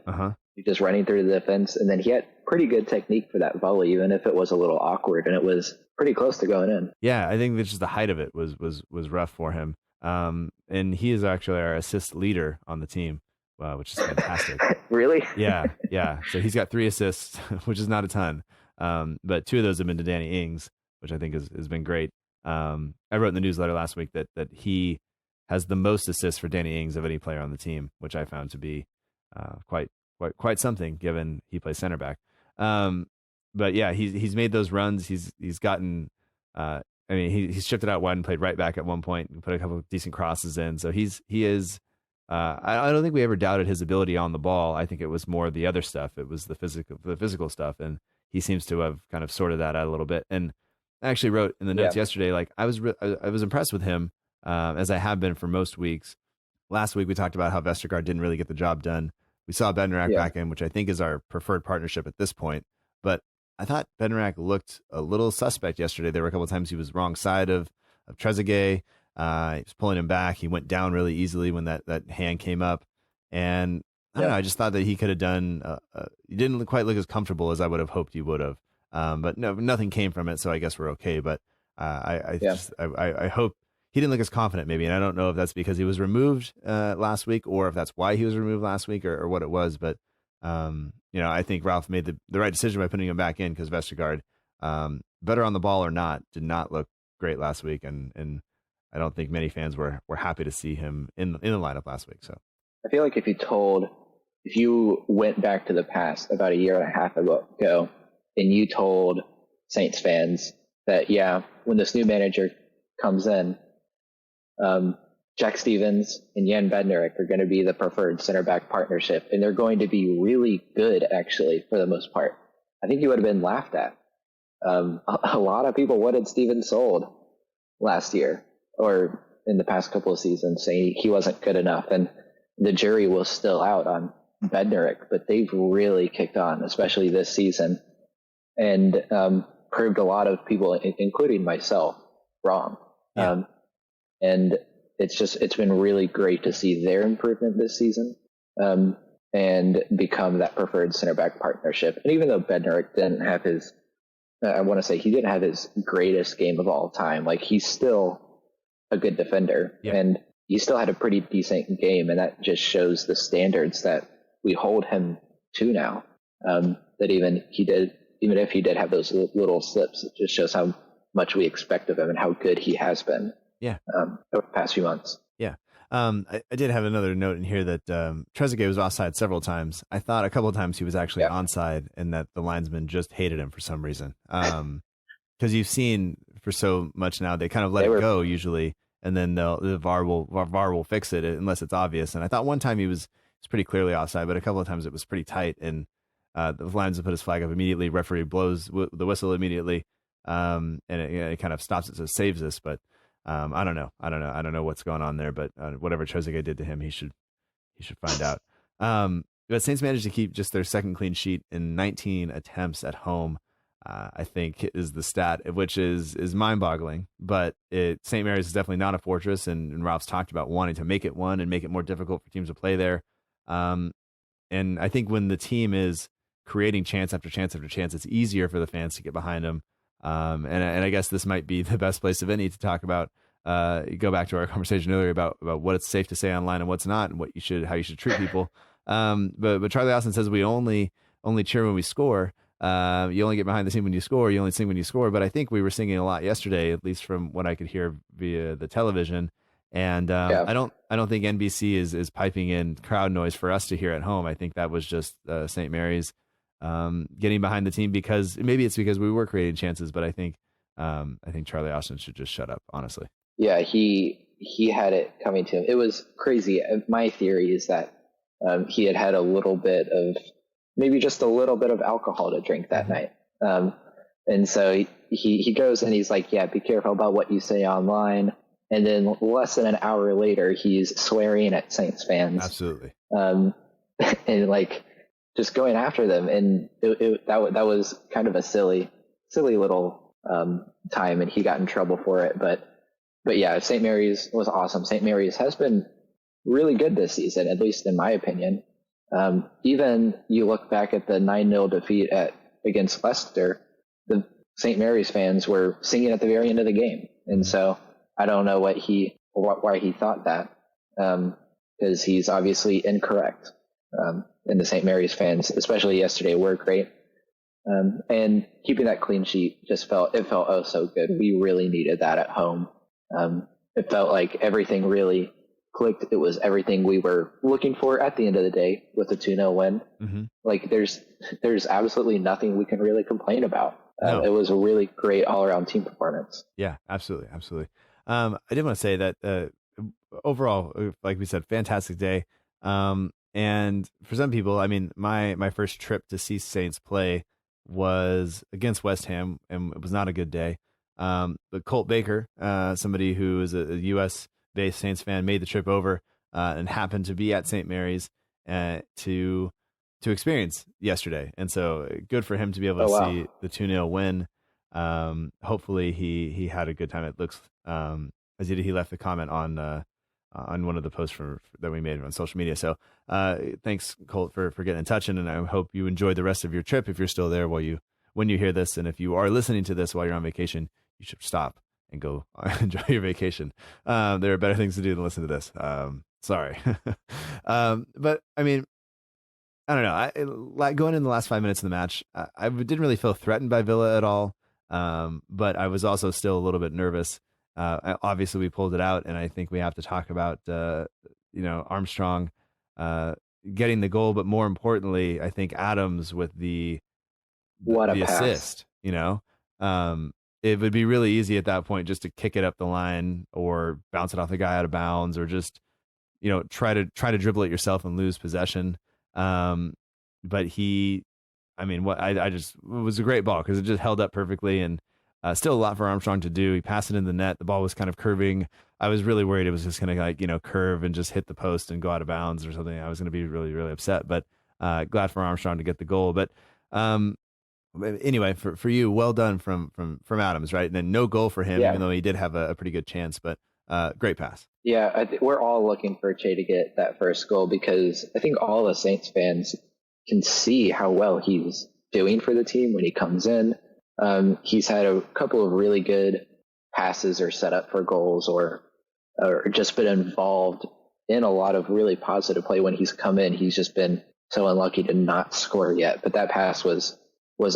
Just running through the defense, and then he had pretty good technique for that volley, even if it was a little awkward, and it was pretty close to going in. Yeah, I think just the height of it was rough for him. And he is actually our assist leader on the team, which is fantastic. Really? Yeah. So he's got 3 assists, which is not a ton. But 2 of those have been to Danny Ings, which I think has been great. I wrote in the newsletter last week that he has the most assists for Danny Ings of any player on the team, which I found to be quite something, given he plays center back. But yeah, he's made those runs. He's gotten. He's shifted out wide and played right back at one point and put a couple of decent crosses in. So he is. I don't think we ever doubted his ability on the ball. I think it was more the other stuff. It was the physical stuff, and he seems to have kind of sorted that out a little bit. And I actually wrote in the notes yesterday, like I was impressed with him, as I have been for most weeks. Last week we talked about how Vestergaard didn't really get the job done. We saw Bednarak back in, which I think is our preferred partnership at this point. But I thought Bednarak looked a little suspect yesterday. There were a couple of times he was wrong side of Trezeguet. He was pulling him back. He went down really easily when that hand came up. And I don't know, I just thought that he could have done, he didn't quite look as comfortable as I would have hoped he would have. But no, nothing came from it, so I guess we're okay. But I hope he didn't look as confident maybe, and I don't know if that's because he was removed last week or if that's why he was removed last week or what it was. But I think Ralph made the right decision by putting him back in, because Vestergaard, better on the ball or not, did not look great last week, and I don't think many fans were happy to see him in the lineup last week. So I feel like if you went back to the past about a year and a half ago and you told Saints fans that when this new manager comes in, Jack Stevens and Jan Bednarik are going to be the preferred center back partnership, and they're going to be really good, actually, for the most part, I think you would have been laughed at. A lot of people wanted Stevens sold last year or in the past couple of seasons, saying he wasn't good enough, and the jury was still out on Bednarik, but they've really kicked on, especially this season, and proved a lot of people, including myself, wrong. And it's been really great to see their improvement this season, and become that preferred center back partnership. And even though Bednarik didn't have he didn't have his greatest game of all time, like he's still a good defender, and he still had a pretty decent game, and that just shows the standards that we hold him to now. That even if he did have those little slips, it just shows how much we expect of him and how good he has been. Over the past few months. I did have another note in here that Trezeguet was offside several times. I thought a couple of times he was actually onside, and that the linesman just hated him for some reason. Because you've seen for so much now, they kind of let it go usually, and then the VAR will fix it unless it's obvious. And I thought one time he was pretty clearly offside, but a couple of times it was pretty tight, and the linesman put his flag up immediately. Referee blows the whistle immediately. and it kind of stops it, so it saves us. But I don't know what's going on there. But whatever Trezeguet did to him, he should find out. But Saints managed to keep just their second clean sheet in 19 attempts at home. I think is the stat, which is mind-boggling. But St. Mary's is definitely not a fortress, and Ralph's talked about wanting to make it one and make it more difficult for teams to play there. And I think when the team is creating chance after chance after chance, it's easier for the fans to get behind them. And I guess this might be the best place of any to talk about. Go back to our conversation earlier about what it's safe to say online and what's not, and how you should treat people. But Charlie Austin says we only cheer when we score. You only get behind the team when you score. You only sing when you score. But I think we were singing a lot yesterday, at least from what I could hear via the television. And I don't think NBC is piping in crowd noise for us to hear at home. I think that was just St. Mary's getting behind the team, because maybe it's because we were creating chances. But I think Charlie Austin should just shut up, honestly. Yeah, he had it coming to him. It was crazy. My theory is that he had a little bit of, maybe just a little bit of alcohol to drink that night. And so he goes and he's like, yeah, be careful about what you say online. And then less than an hour later, he's swearing at Saints fans. Absolutely. And like just going after them. And that was kind of a silly little time, and he got in trouble for it. But yeah, St. Mary's was awesome. St. Mary's has been really good this season, at least in my opinion. Even you look back at the 9-0 defeat against Leicester, the St. Mary's fans were singing at the very end of the game. And so I don't know why he thought that, because he's obviously incorrect. And the St. Mary's fans, especially yesterday, were great. And keeping that clean sheet felt oh so good. We really needed that at home. It felt like everything really clicked. It was everything we were looking for at the end of the day with the 2-0 win. Mm-hmm. Like there's absolutely nothing we can really complain about. No. It was a really great all-around team performance. Yeah, absolutely. I did want to say that overall, like we said, fantastic day. And for some people, I mean, my first trip to see Saints play was against West Ham, and it was not a good day. But Colt Baker, somebody who is a U.S.-based Saints fan, made the trip over and happened to be at St. Mary's to experience yesterday. And so good for him to be able to see the 2-0 win. Hopefully he had a good time. It looks as he left the comment on one of the posts that we made on social media. So thanks, Colt, for getting in touch, and I hope you enjoy the rest of your trip if you're still there when you hear this. And if you are listening to this while you're on vacation, you should stop and go enjoy your vacation. There are better things to do than listen to this. Sorry. But I mean, I don't know. Like going in the last 5 minutes of the match, I didn't really feel threatened by Villa at all. But I was also still a little bit nervous. Obviously we pulled it out, and I think we have to talk about, Armstrong, getting the goal, but more importantly, I think Adams with the assist, it would be really easy at that point just to kick it up the line or bounce it off the guy out of bounds, or just, try to dribble it yourself and lose possession. But it was a great ball because it just held up perfectly, and still a lot for Armstrong to do. He passed it in the net. The ball was kind of curving. I was really worried it was just going to curve and just hit the post and go out of bounds or something. I was going to be really, really upset, but glad for Armstrong to get the goal. But anyway, for you, well done from Adams, right? And then no goal for him, even though he did have a pretty good chance, but great pass. Yeah, we're all looking for Che to get that first goal, because I think all the Saints fans can see how well he's doing for the team when he comes in. He's had a couple of really good passes or set up for goals, or just been involved in a lot of really positive play when he's come in. He's just been so unlucky to not score yet. But that pass was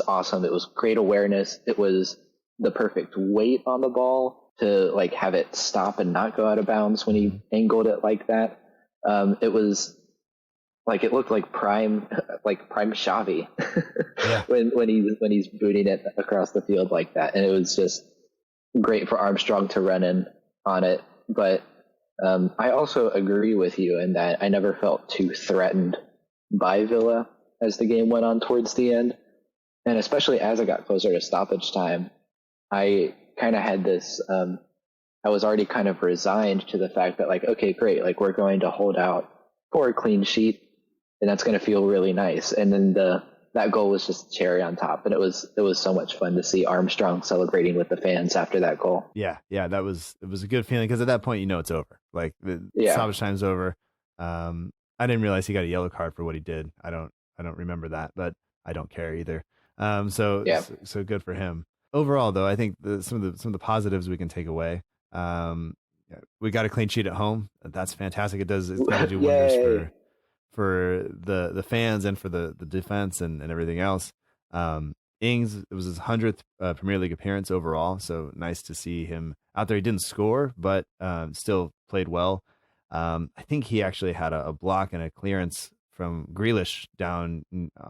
awesome. It was great awareness. It was the perfect weight on the ball to have it stop and not go out of bounds when he angled it like that. It was it looked like prime Xavi when he's booting it across the field like that. And it was just great for Armstrong to run in on it. But I also agree with you in that I never felt too threatened by Villa as the game went on towards the end. And especially as it got closer to stoppage time, I kind of had this, I was already kind of resigned to the fact that, like, okay, great, like we're going to hold out for a clean sheet, and that's going to feel really nice. And then that goal was just cherry on top, and it was so much fun to see Armstrong celebrating with the fans after that goal. Yeah, it was a good feeling, because at that point it's over. Like the stoppage time's over. I didn't realize he got a yellow card for what he did. I don't remember that, but I don't care either. So good for him. Overall, though, I think some of the positives we can take away. We got a clean sheet at home. That's fantastic. It's got to do wonders for the fans and for the defense and everything else. Ings, it was his 100th Premier League appearance overall, so nice to see him out there. He didn't score, but still played well. I think he actually had a block and a clearance from Grealish down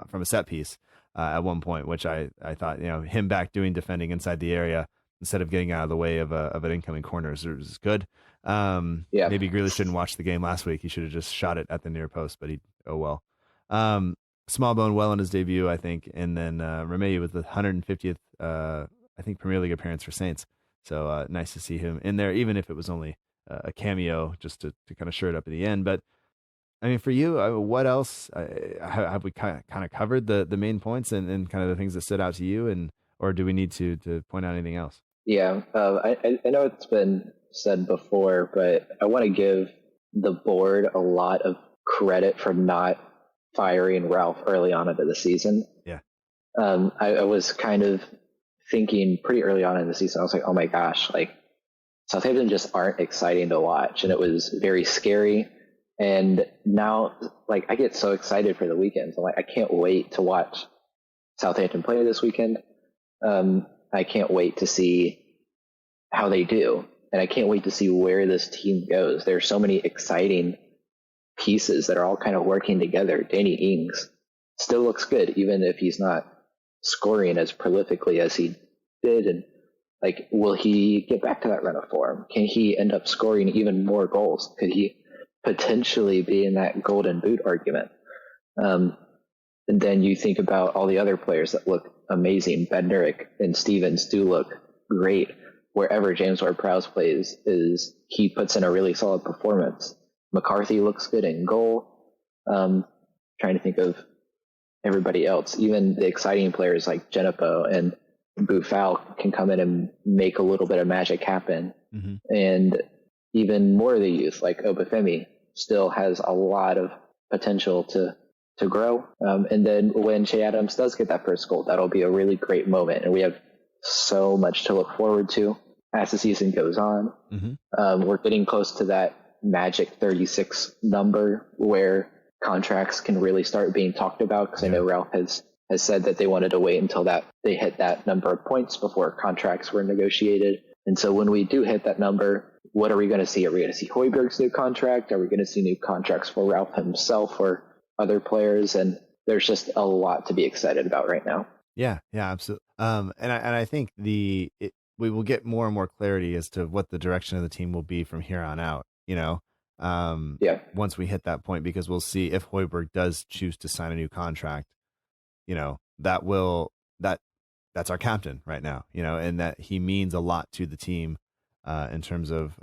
from a set piece at one point, which I thought, him back doing defending inside the area instead of getting out of the way of an incoming corner is good. Maybe Grealish didn't watch the game last week. He should have just shot it at the near post, but well. Smallbone well in his debut, I think, and then Remey with the 150th, I think, Premier League appearance for Saints. So nice to see him in there, even if it was only a cameo, just to kind of shore it up at the end. But I mean, for you, what else have we kind of covered the main points and kind of the things that stood out to you, and or do we need to point out anything else? Yeah, I know it's been said before, but I want to give the board a lot of credit for not firing Ralph early on into the season. Yeah. I was kind of thinking pretty early on in the season, I was like, oh my gosh, like Southampton just aren't exciting to watch. And it was very scary. And now, like, I get so excited for the weekends. I'm like, I can't wait to watch Southampton play this weekend. I can't wait to see how they do. And I can't wait to see where this team goes. There are so many exciting pieces that are all kind of working together. Danny Ings still looks good, even if he's not scoring as prolifically as he did. And like, will he get back to that run of form? Can he end up scoring even more goals? Could he potentially be in that golden boot argument? And then you think about all the other players that look amazing. Bednarik and Stevens do look great. Wherever James Ward-Prowse plays, he puts in a really solid performance. McCarthy looks good in goal. Trying to think of everybody else. Even the exciting players like Genepo and Boufal can come in and make a little bit of magic happen. Mm-hmm. And even more of the youth, like Obafemi, still has a lot of potential to grow. And then when Shea Adams does get that first goal, that'll be a really great moment. And we have so much to look forward to as the season goes on. Mm-hmm. We're getting close to that magic 36 number where contracts can really start being talked about, because I know Ralph has said that they wanted to wait until that they hit that number of points before contracts were negotiated. And so when we do hit that number, what are we going to see? Are we going to see Højbjerg's new contract? Are we going to see new contracts for Ralph himself or other players? And there's just a lot to be excited about right now. Yeah, absolutely. And I think we will get more and more clarity as to what the direction of the team will be from here on out. Once we hit that point, because we'll see if Højbjerg does choose to sign a new contract. That's our captain right now. And that he means a lot to the team in terms of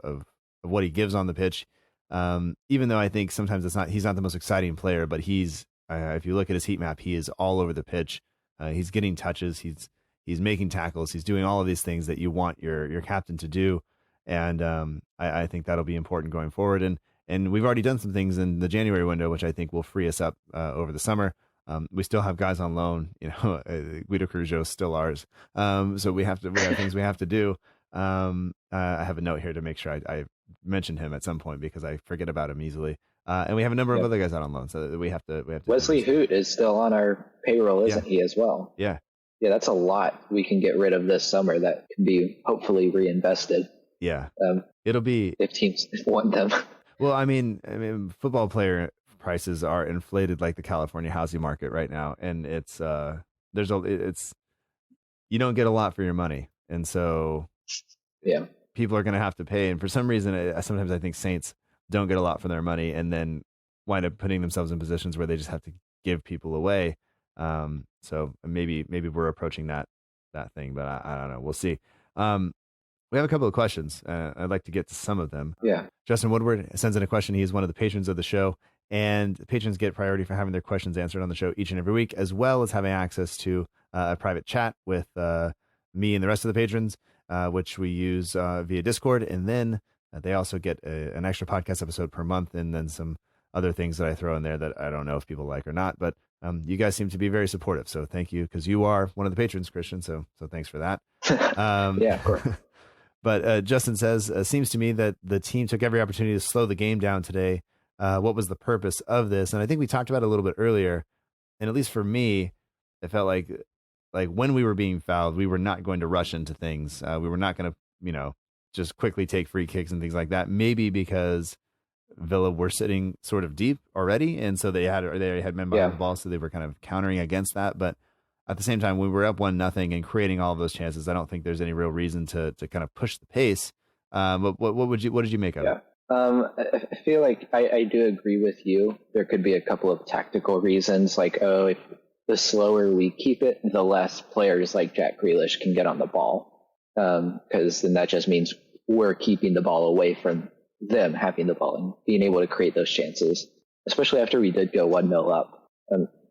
what he gives on the pitch. Even though I think sometimes he's not the most exciting player, but he's if you look at his heat map, he is all over the pitch. He's getting touches. He's making tackles. He's doing all of these things that you want your captain to do. And I think that'll be important going forward. And we've already done some things in the January window, which I think will free us up over the summer. We still have guys on loan. Guido Crujo's still ours. So we have things we have to do. I have a note here to make sure I mention him at some point, because I forget about him easily. And we have a number of other guys out on loan, so we have to. Wesley Hoot is still on our payroll, isn't he, as well? Yeah. Yeah, that's a lot we can get rid of this summer that can be hopefully reinvested. Yeah. It'll be if teams want them. Well, I mean, football player prices are inflated like the California housing market right now, and you don't get a lot for your money, and so people are going to have to pay. And for some reason, sometimes I think Saints don't get a lot for their money, and then wind up putting themselves in positions where they just have to give people away. So maybe we're approaching that thing, but I don't know. We'll see. We have a couple of questions. I'd like to get to some of them. Yeah. Justin Woodward sends in a question. He is one of the patrons of the show, and patrons get priority for having their questions answered on the show each and every week, as well as having access to a private chat with me and the rest of the patrons, which we use via Discord. And then they also get an extra podcast episode per month, and then some other things that I throw in there that I don't know if people like or not. But you guys seem to be very supportive, so thank you, because you are one of the patrons, Christian. So thanks for that. Yeah, of course. But Justin says, seems to me that the team took every opportunity to slow the game down today. What was the purpose of this? And I think we talked about it a little bit earlier. And at least for me, it felt like when we were being fouled, we were not going to rush into things. We were not going to, just quickly take free kicks and things like that. Maybe because Villa were sitting sort of deep already, and so they had men behind the ball, so they were kind of countering against that. But at the same time, we were up 1-0 and creating all of those chances. I don't think there's any real reason to kind of push the pace. But what did you make of it? I feel like I do agree with you. There could be a couple of tactical reasons, like, if the slower we keep it, the less players like Jack Grealish can get on the ball. Because then that just means we're keeping the ball away from them having the ball and being able to create those chances, especially after we did go 1-0 up.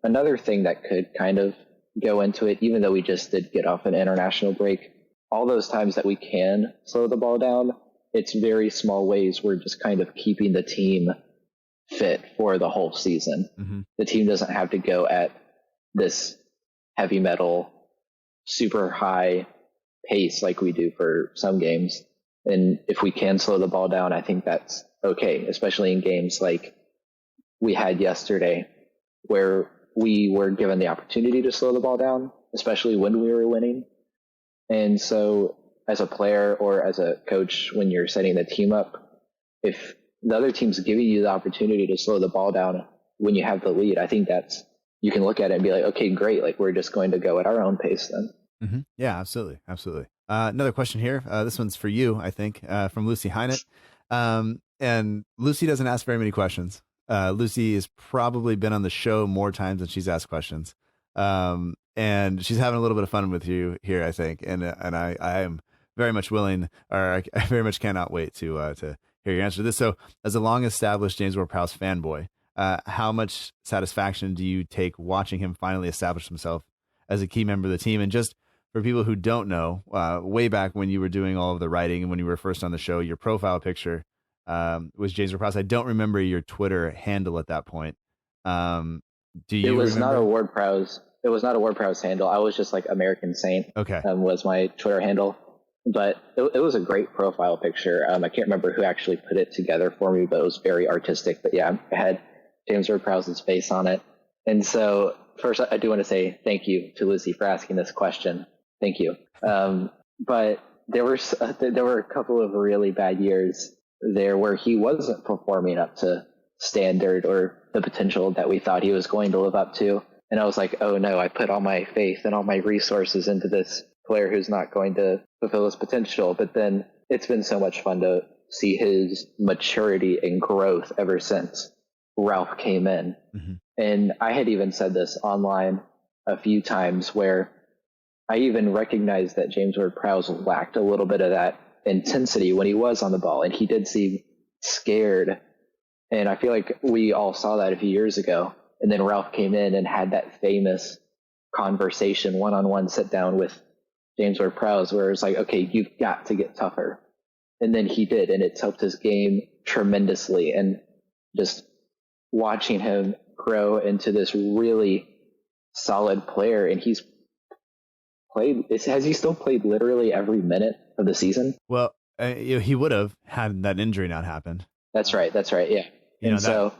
Another thing that could kind of go into it, even though we just did get off an international break, all those times that we can slow the ball down, it's very small ways we're just kind of keeping the team fit for the whole season. Mm-hmm. The team doesn't have to go at this heavy metal, super high pace like we do for some games. And if we can slow the ball down, I think that's okay, especially in games like we had yesterday, where we were given the opportunity to slow the ball down, especially when we were winning. And so as a player or as a coach, when you're setting the team up, if the other team's giving you the opportunity to slow the ball down when you have the lead, I think you can look at it and be like, okay, great. Like, we're just going to go at our own pace then. Mm-hmm. Yeah, absolutely. Absolutely. Another question here. This one's for you, I think, from Lucy Hynett. And Lucy doesn't ask very many questions. Lucy has probably been on the show more times than she's asked questions. And she's having a little bit of fun with you here, I think. And I am very much willing, or I very much cannot wait to hear your answer to this. So, as a long-established James Ward-Prowse fanboy, how much satisfaction do you take watching him finally establish himself as a key member of the team? And just for people who don't know, way back when you were doing all of the writing and when you were first on the show, your profile picture was James Ward-Prowse. I don't remember your Twitter handle at that point. Do you? It was remember? not a Ward-Prowse. It was not a Ward-Prowse handle. I was just like American Saint. Okay. Was my Twitter handle, but it was a great profile picture. I can't remember who actually put it together for me, but it was very artistic. But yeah, I had James Ward-Prowse's face on it. And so first, I do want to say thank you to Lucy for asking this question. Thank you. But there were a couple of really bad years there where he wasn't performing up to standard or the potential that we thought he was going to live up to. And I was like, oh no, I put all my faith and all my resources into this player who's not going to fulfill his potential. But then it's been so much fun to see his maturity and growth ever since Ralph came in. Mm-hmm. And I had even said this online a few times where I even recognized that James Ward-Prowse lacked a little bit of that intensity when he was on the ball, and he did seem scared. And I feel like we all saw that a few years ago. And then Ralph came in and had that famous conversation, one-on-one sit down with James Ward-Prowse, where it's like, okay, you've got to get tougher. And then he did, and it's helped his game tremendously. And just watching him grow into this really solid player, and he's played. Has he still played literally every minute of the season? Well, he would have had that injury not happened. That's right. Yeah.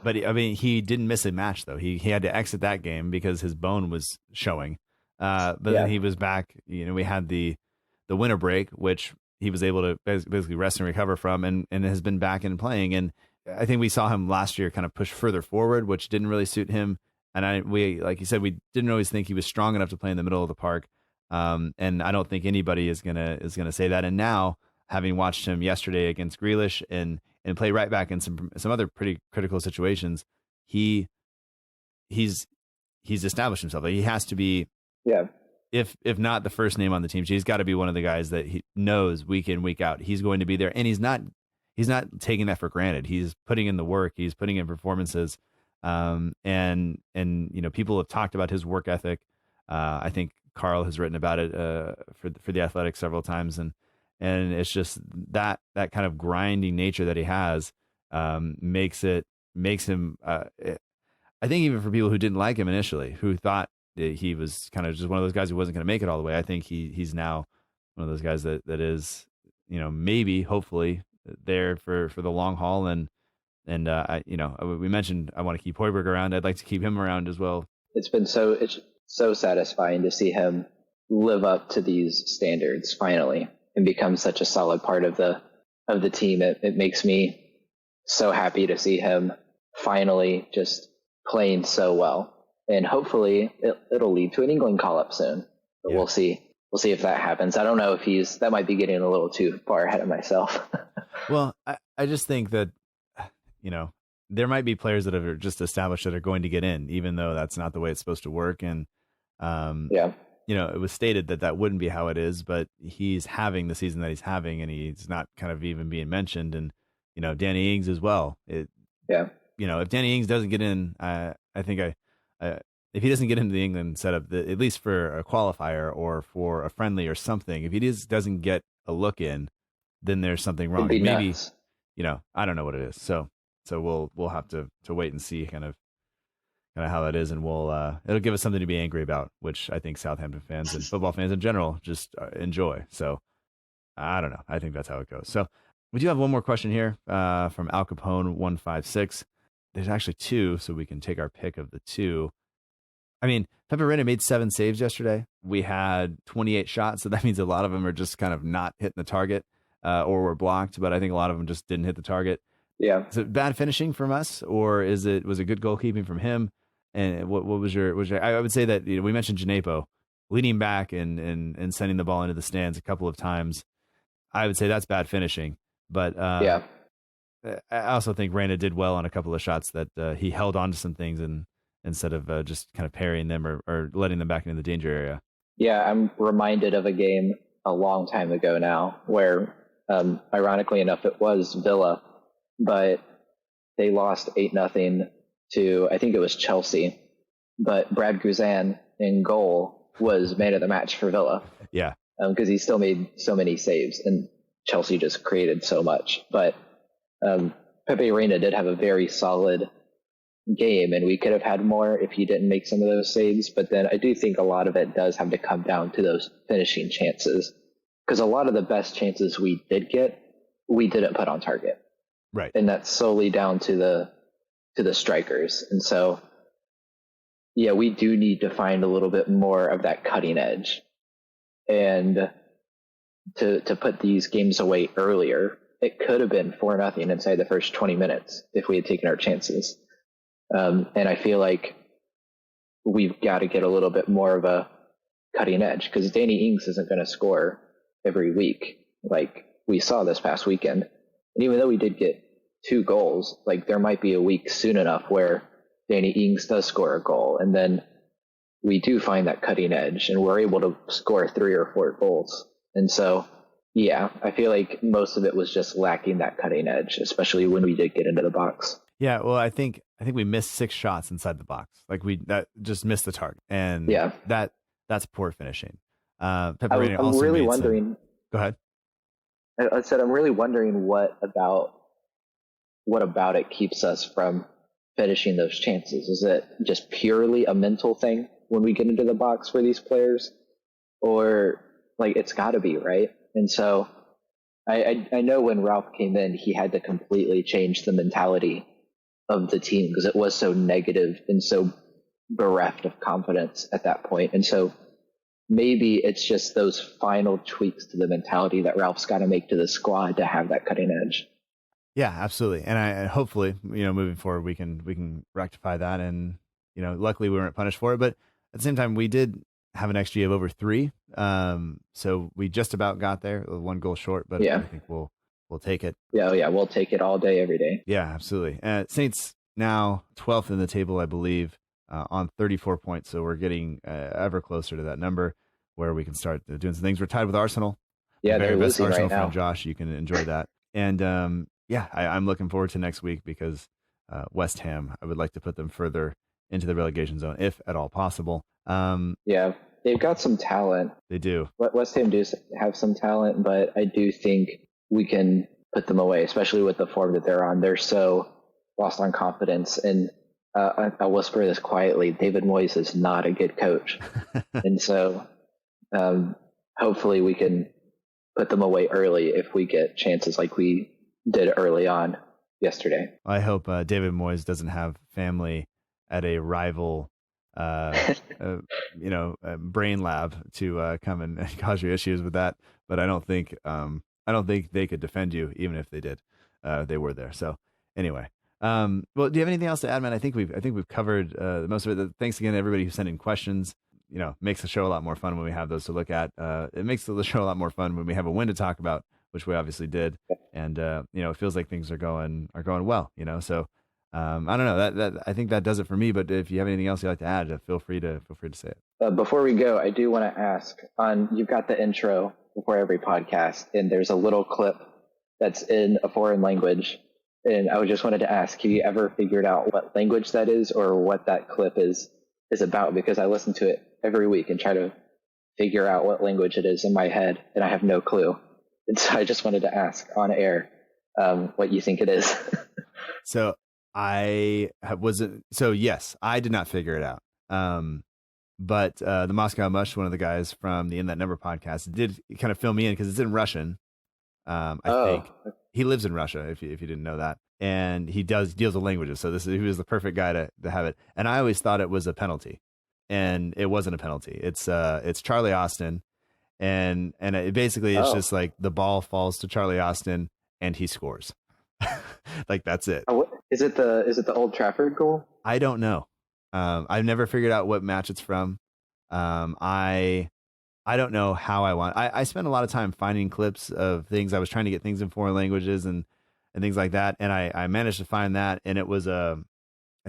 But I mean, he didn't miss a match though. He had to exit that game because his bone was showing. Then he was back. We had the winter break, which he was able to basically rest and recover from, and has been back and playing. And I think we saw him last year kind of push further forward, which didn't really suit him. And we, like you said, we didn't always think he was strong enough to play in the middle of the park. And I don't think anybody is gonna say that. And now, having watched him yesterday against Grealish and play right back in some other pretty critical situations, he's established himself. Like, he has to be. Yeah. if not the first name on the team, he's got to be one of the guys that he knows week in, week out, he's going to be there. And he's not taking that for granted. He's putting in the work. He's putting in performances. And people have talked about his work ethic. I think Carl has written about it for the Athletic several times, and it's just that kind of grinding nature that he has makes him. I think even for people who didn't like him initially, who thought that he was kind of just one of those guys who wasn't going to make it all the way, I think he's now one of those guys that is, maybe hopefully there for the long haul. And we mentioned I want to keep Hoiberg around. I'd like to keep him around as well. It's so satisfying to see him live up to these standards finally and become such a solid part of the team. It makes me so happy to see him finally just playing so well, and hopefully it'll lead to an England call-up soon. But yeah. We'll see if that happens. I don't know if that might be getting a little too far ahead of myself. Well, I just think that, there might be players that are just established that are going to get in, even though that's not the way it's supposed to work. And, it was stated that wouldn't be how it is, but he's having the season that he's having, and he's not kind of even being mentioned. And, Danny Ings as well. If Danny Ings doesn't get in, I think if he doesn't get into the England setup, at least for a qualifier or for a friendly or something, if he doesn't get a look in, then there's something wrong. Maybe, nuts. I don't know what it is. So we'll have to wait and see kind of how that is, and it'll give us something to be angry about, which I think Southampton fans and football fans in general just enjoy. So I don't know. I think that's how it goes. So we do have one more question here from Al Capone 156. There's actually two, so we can take our pick of the two. I mean, Pepe Reina made 7 saves yesterday. We had 28 shots, so that means a lot of them are just kind of not hitting the target or were blocked, but I think a lot of them just didn't hit the target. Yeah. Is it bad finishing from us, or was it good goalkeeping from him? And what was your I would say that we mentioned Djenepo leaning back and sending the ball into the stands a couple of times. I would say that's bad finishing. But I also think Reina did well on a couple of shots that he held on to some things and instead of just kind of parrying them or letting them back into the danger area. Yeah, I'm reminded of a game a long time ago now where, ironically enough, it was Villa, but they lost 8-0 to, I think it was Chelsea. But Brad Guzan in goal was man of the match for Villa. Yeah. Because he still made so many saves, and Chelsea just created so much. But Pepe Reina did have a very solid game, and we could have had more if he didn't make some of those saves. But then I do think a lot of it does have to come down to those finishing chances, because a lot of the best chances we did get, we didn't put on target. Right. And that's solely down to the strikers. And so, yeah, we do need to find a little bit more of that cutting edge, and to put these games away earlier. It could have been 4-0 inside the first 20 minutes if we had taken our chances. And I feel like we've got to get a little bit more of a cutting edge, because Danny Ings isn't going to score every week like we saw this past weekend. And even though we did get 2 goals, like there might be a week soon enough where Danny Ings does score a goal, and then we do find that cutting edge and we're able to score 3 or 4 goals. And so, yeah, I feel like most of it was just lacking that cutting edge, especially when we did get into the box. Yeah, well, I think we missed 6 shots inside the box. Like that just missed the target, and that's poor finishing. I'm really wondering. Go ahead. I said I'm really wondering what about it keeps us from finishing those chances. Is it just purely a mental thing when we get into the box for these players, or like it's got to be, right? And so I know when Ralph came in, he had to completely change the mentality of the team because it was so negative and so bereft of confidence at that point. And so maybe it's just those final tweaks to the mentality that Ralph's got to make to the squad to have that cutting edge. Yeah, absolutely. And hopefully, moving forward, we can rectify that. And, luckily we weren't punished for it, but at the same time, we did have an XG of over 3. So we just about got there, 1 goal short, but I think we'll take it. Yeah. We'll take it all day, every day. Yeah, absolutely. Saints now 12th in the table, I believe, on 34 points. So we're getting ever closer to that number. where we can start doing some things. We're tied with Arsenal. Yeah, they're best losing Arsenal right now. fan, Josh. You can enjoy that. And I'm looking forward to next week because West Ham, I would like to put them further into the relegation zone, if at all possible. Yeah, they've got some talent. They do. West Ham do have some talent, but I do think we can put them away, especially with the form that they're on. They're so lost on confidence. And I'll whisper this quietly, David Moyes is not a good coach. And so hopefully we can put them away early if we get chances like we did early on yesterday. I hope David Moyes doesn't have family at a rival brain lab to come and cause you issues with that. But I don't think they could defend you even if they did. They were there. So anyway, well, do you have anything else to add, man? I think we've covered most of it. Thanks again to everybody who sent in questions. Makes the show a lot more fun when we have those to look at. It makes the show a lot more fun when we have a win to talk about, which we obviously did. And it feels like things are going well. So. I don't know that I think that does it for me, but if you have anything else you'd like to add, feel free to say it. Before we go, I do want to ask you've got the intro before every podcast, and there's a little clip that's in a foreign language. And I just wanted to ask, have you ever figured out what language that is or what that clip is about? Because I listen to it every week and try to figure out what language it is in my head, and I have no clue. And so I just wanted to ask on air what you think it is. So yes, I did not figure it out. But the Moscow Mush, one of the guys from the In That Number podcast, did kind of fill me in because it's in Russian. I think he lives in Russia, if you didn't know that, and he deals with languages. So he was the perfect guy to have it. And I always thought it was a penalty, and it wasn't a penalty. It's Charlie Austin, and it's just like the ball falls to Charlie Austin and he scores. Like that's it. Is it the Old Trafford goal? I don't know. I've never figured out what match it's from. I don't know how I want. I spent a lot of time finding clips of things. I was trying to get things in foreign languages and things like that, and I managed to find that. And it was I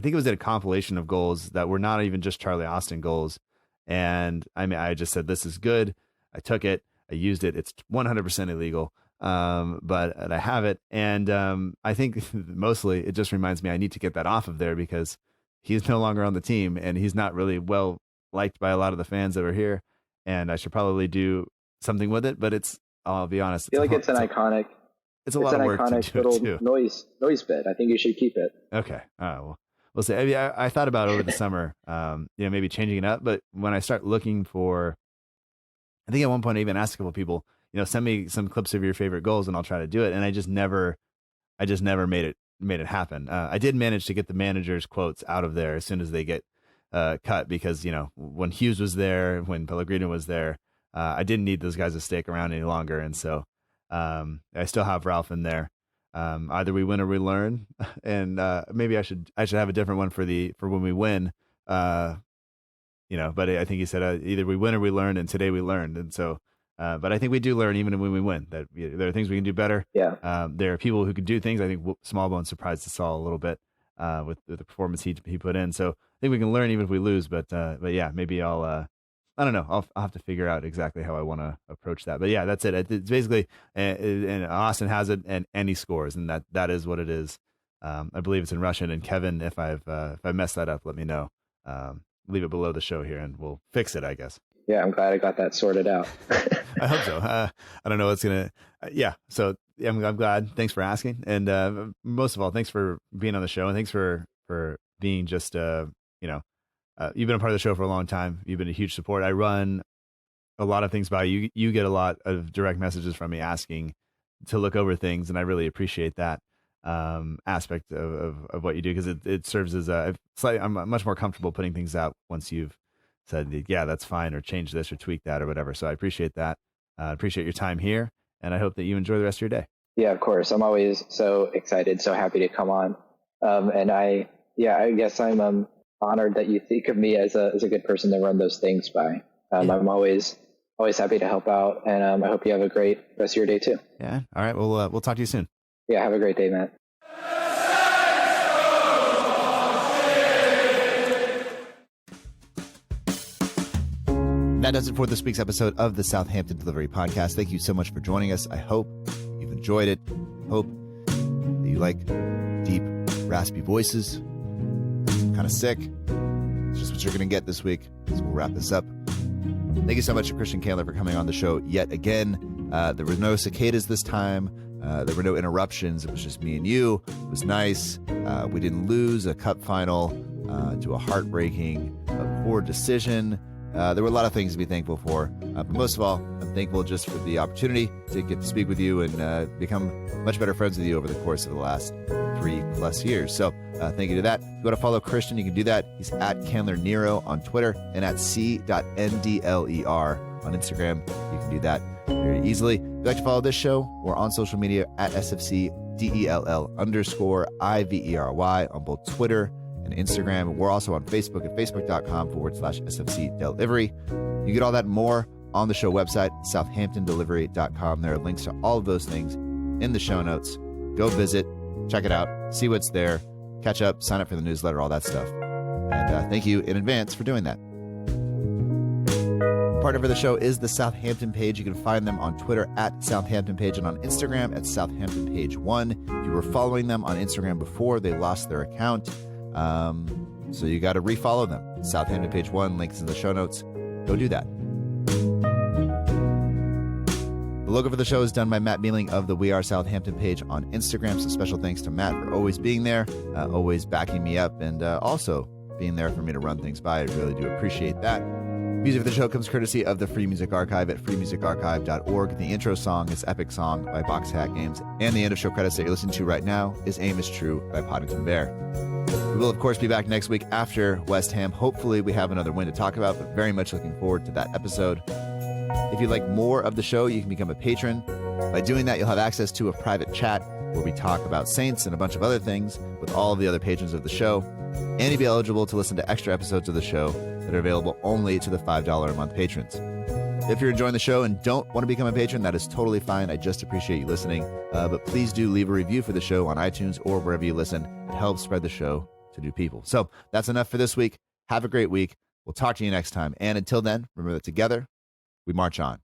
think it was a compilation of goals that were not even just Charlie Austin goals. And I just said, this is good. I took it. I used it. It's 100% illegal. But I have it. And I think mostly it just reminds me I need to get that off of there because he's no longer on the team and he's not really well liked by a lot of the fans that are here. And I should probably do something with it, but I'll be honest. I feel like it's an iconic little noise bit. I think you should keep it. Okay. Well, we'll see. I mean, I thought about over the summer, maybe changing it up, but when I start looking for, I think at one point I even asked a couple of people, send me some clips of your favorite goals and I'll try to do it. And I just never made it happen. I did manage to get the manager's quotes out of there as soon as they get cut because, when Hughes was there, when Pellegrino was there, I didn't need those guys to stick around any longer. And so I still have Ralph in there. Either we win or we learn. And maybe I should have a different one for when we win. But I think he said either we win or we learn, and today we learned. And so but I think we do learn even when we win that there are things we can do better. Yeah. There are people who can do things. I think Smallbone surprised us all a little bit with the performance he put in. So I think we can learn even if we lose. But yeah, maybe I don't know. I'll have to figure out exactly how I want to approach that. But yeah, that's it. It's basically, and Austin has it, and he scores, and that is what it is. I believe it's in Russian. And Kevin, if I messed that up, let me know. Leave it below the show here, and we'll fix it, I guess. Yeah, I'm glad I got that sorted out. I hope so. I don't know what's gonna. Yeah, so I'm glad. Thanks for asking, and most of all, thanks for being on the show, and thanks for being just you've been a part of the show for a long time. You've been a huge support. I run a lot of things by you. You get a lot of direct messages from me asking to look over things, and I really appreciate that aspect of what you do because it serves as I'm much more comfortable putting things out once you've said, yeah, that's fine, or change this or tweak that or whatever. So I appreciate that. I appreciate your time here, and I hope that you enjoy the rest of your day. Yeah, of course. I'm always so excited, so happy to come on. And I guess I'm honored that you think of me as a good person to run those things by. I'm always happy to help out, and I hope you have a great rest of your day too. Yeah. All right. We'll talk to you soon. Yeah. Have a great day, Matt. That does it for this week's episode of the Southampton Delivery Podcast. Thank you so much for joining us. I hope you've enjoyed it. Hope that you like deep, raspy voices. I'm kind of sick. It's just what you're going to get this week. So we'll wrap this up. Thank you so much to Christian Candler for coming on the show yet again. There were no cicadas this time. There were no interruptions. It was just me and you. It was nice. We didn't lose a cup final to a heartbreaking, poor decision. There were a lot of things to be thankful for. But most of all, I'm thankful just for the opportunity to get to speak with you and become much better friends with you over the course of the last 3+ years. So thank you to that. If you want to follow Christian, you can do that. He's at Candler Nero on Twitter and at c.ndler on Instagram. You can do that very easily. If you'd like to follow this show, we're on social media at SFCDELL_IVERY on both Twitter and Instagram. We're also on Facebook at facebook.com/SFC Delivery. You get all that and more on the show website, southamptondelivery.com. There are links to all of those things in the show notes. Go visit, check it out, see what's there, catch up, sign up for the newsletter, all that stuff. And thank you in advance for doing that. Partner for the show is the Southampton Page. You can find them on Twitter at Southampton Page and on Instagram at Southampton Page 1. If you were following them on Instagram before, they lost their account. So you got to refollow them. Southampton Page 1, links in the show notes. Go do that. The logo for the show is done by Matt Mealing of the We Are Southampton page on Instagram. So special thanks to Matt for always being there, always backing me up, and also being there for me to run things by. I really do appreciate that. Music for the show comes courtesy of the Free Music Archive at freemusicarchive.org. The intro song is Epic Song by Box Hat Games, and the end of show credits that you're listening to right now is Aim is True by Poddington Bear. We will, of course, be back next week after West Ham. Hopefully we have another win to talk about, but very much looking forward to that episode. If you'd like more of the show, you can become a patron. By doing that, you'll have access to a private chat where we talk about Saints and a bunch of other things with all of the other patrons of the show. And you'll be eligible to listen to extra episodes of the show that are available only to the $5 a month patrons. If you're enjoying the show and don't want to become a patron, that is totally fine. I just appreciate you listening. But please do leave a review for the show on iTunes or wherever you listen. It helps spread the show to new people. So that's enough for this week. Have a great week. We'll talk to you next time. And until then, remember that together, we march on.